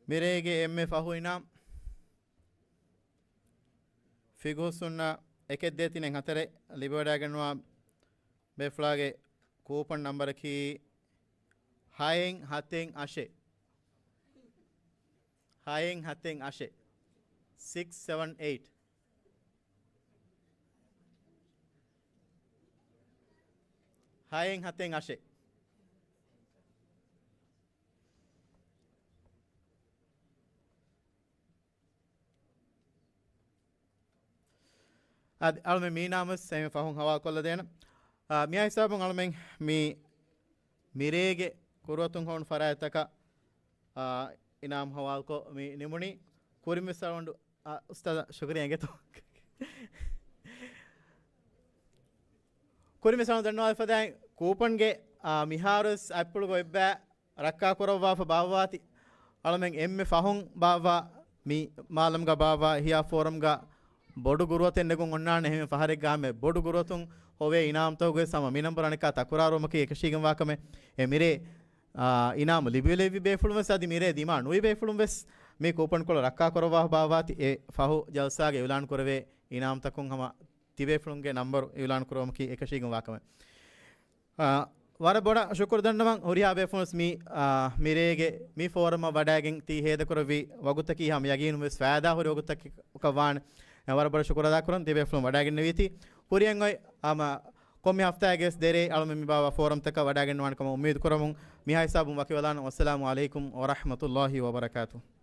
मेरेगे एम फाहु इनाम ಫಿಗುಸುನ್ನ ಎಕೆದ್ದೇತಿನ ಹತರೆ ಲಿಬೋಡಾಗನ್ನುವ ಬೆಫ್ಲಾಗೆ ಕೂಪನ್ ನಂಬರ್ ಕಿ ಹಾಯಿಂಗ್ ಹತ್ತಿಂಗ್ ಅಶೆ 678 ಹಾಯಿಂಗ್ ಹತ್ತಿಂಗ್ ಅಶೆ alme mi namas seme fahun hawa kolla dena miya hisabun almen mi mirege kurotun hon farayataka inam hawal ko mi nimuni kurim misawandu ustad shukriya geto kurim misawan danwa fadan coupon ge miharus apple go ebba rakka korawwa fa bawati almen emme fahun bawa mi malam ga bawa hiya forum ga බොඩු ගුරුවතෙන් නෙගුන් ඔන්නාන එහෙම පහරෙක් ගාමේ බොඩු ගුරුවතුන් හොවේ ඉනාම් තෝගේ සම මි නම්බර අනිකා තකුරාරොමක එකශීගම් වාකමේ එමිරේ ඉනාම් ලිබිලෙවි බේෆුළුම සදි මිරේ දිමා නුයි බේෆුළුම් වෙස් මේ කූපන් කොල රක්කා කරවා බාවාති ඒ ෆහු ජල්සාගේ ඉලාන් කරවේ ඉනාම් තකුන් හම තිබේෆුළුම්ගේ නම්බර ඉලාන් කරොමක එකශීගම් වාකමේ වර බොඩ ಶುಕ್ರ දන්නවන් හොරියා බේෆුළුස් මි මිරේගේ මි ෆෝරම වඩාගෙන් ති හේද කරවි වගුතකි හම යගිනු වෙස් ෆෑදා හොරි වගුතකි කවාන वरबर शुक्र अदा करूँ तेबे फ्लो वडागिन नवीति पुरियंगोय आम कोमी हफ्ता गेस देरे अलम मी बाबा फोरम तक वडागिन वान कम उम्मीद करमु मिहा हिसाब वकी वलान अस्सलामु अलैकुम व रहमतुल्लाहि व बरकातुहू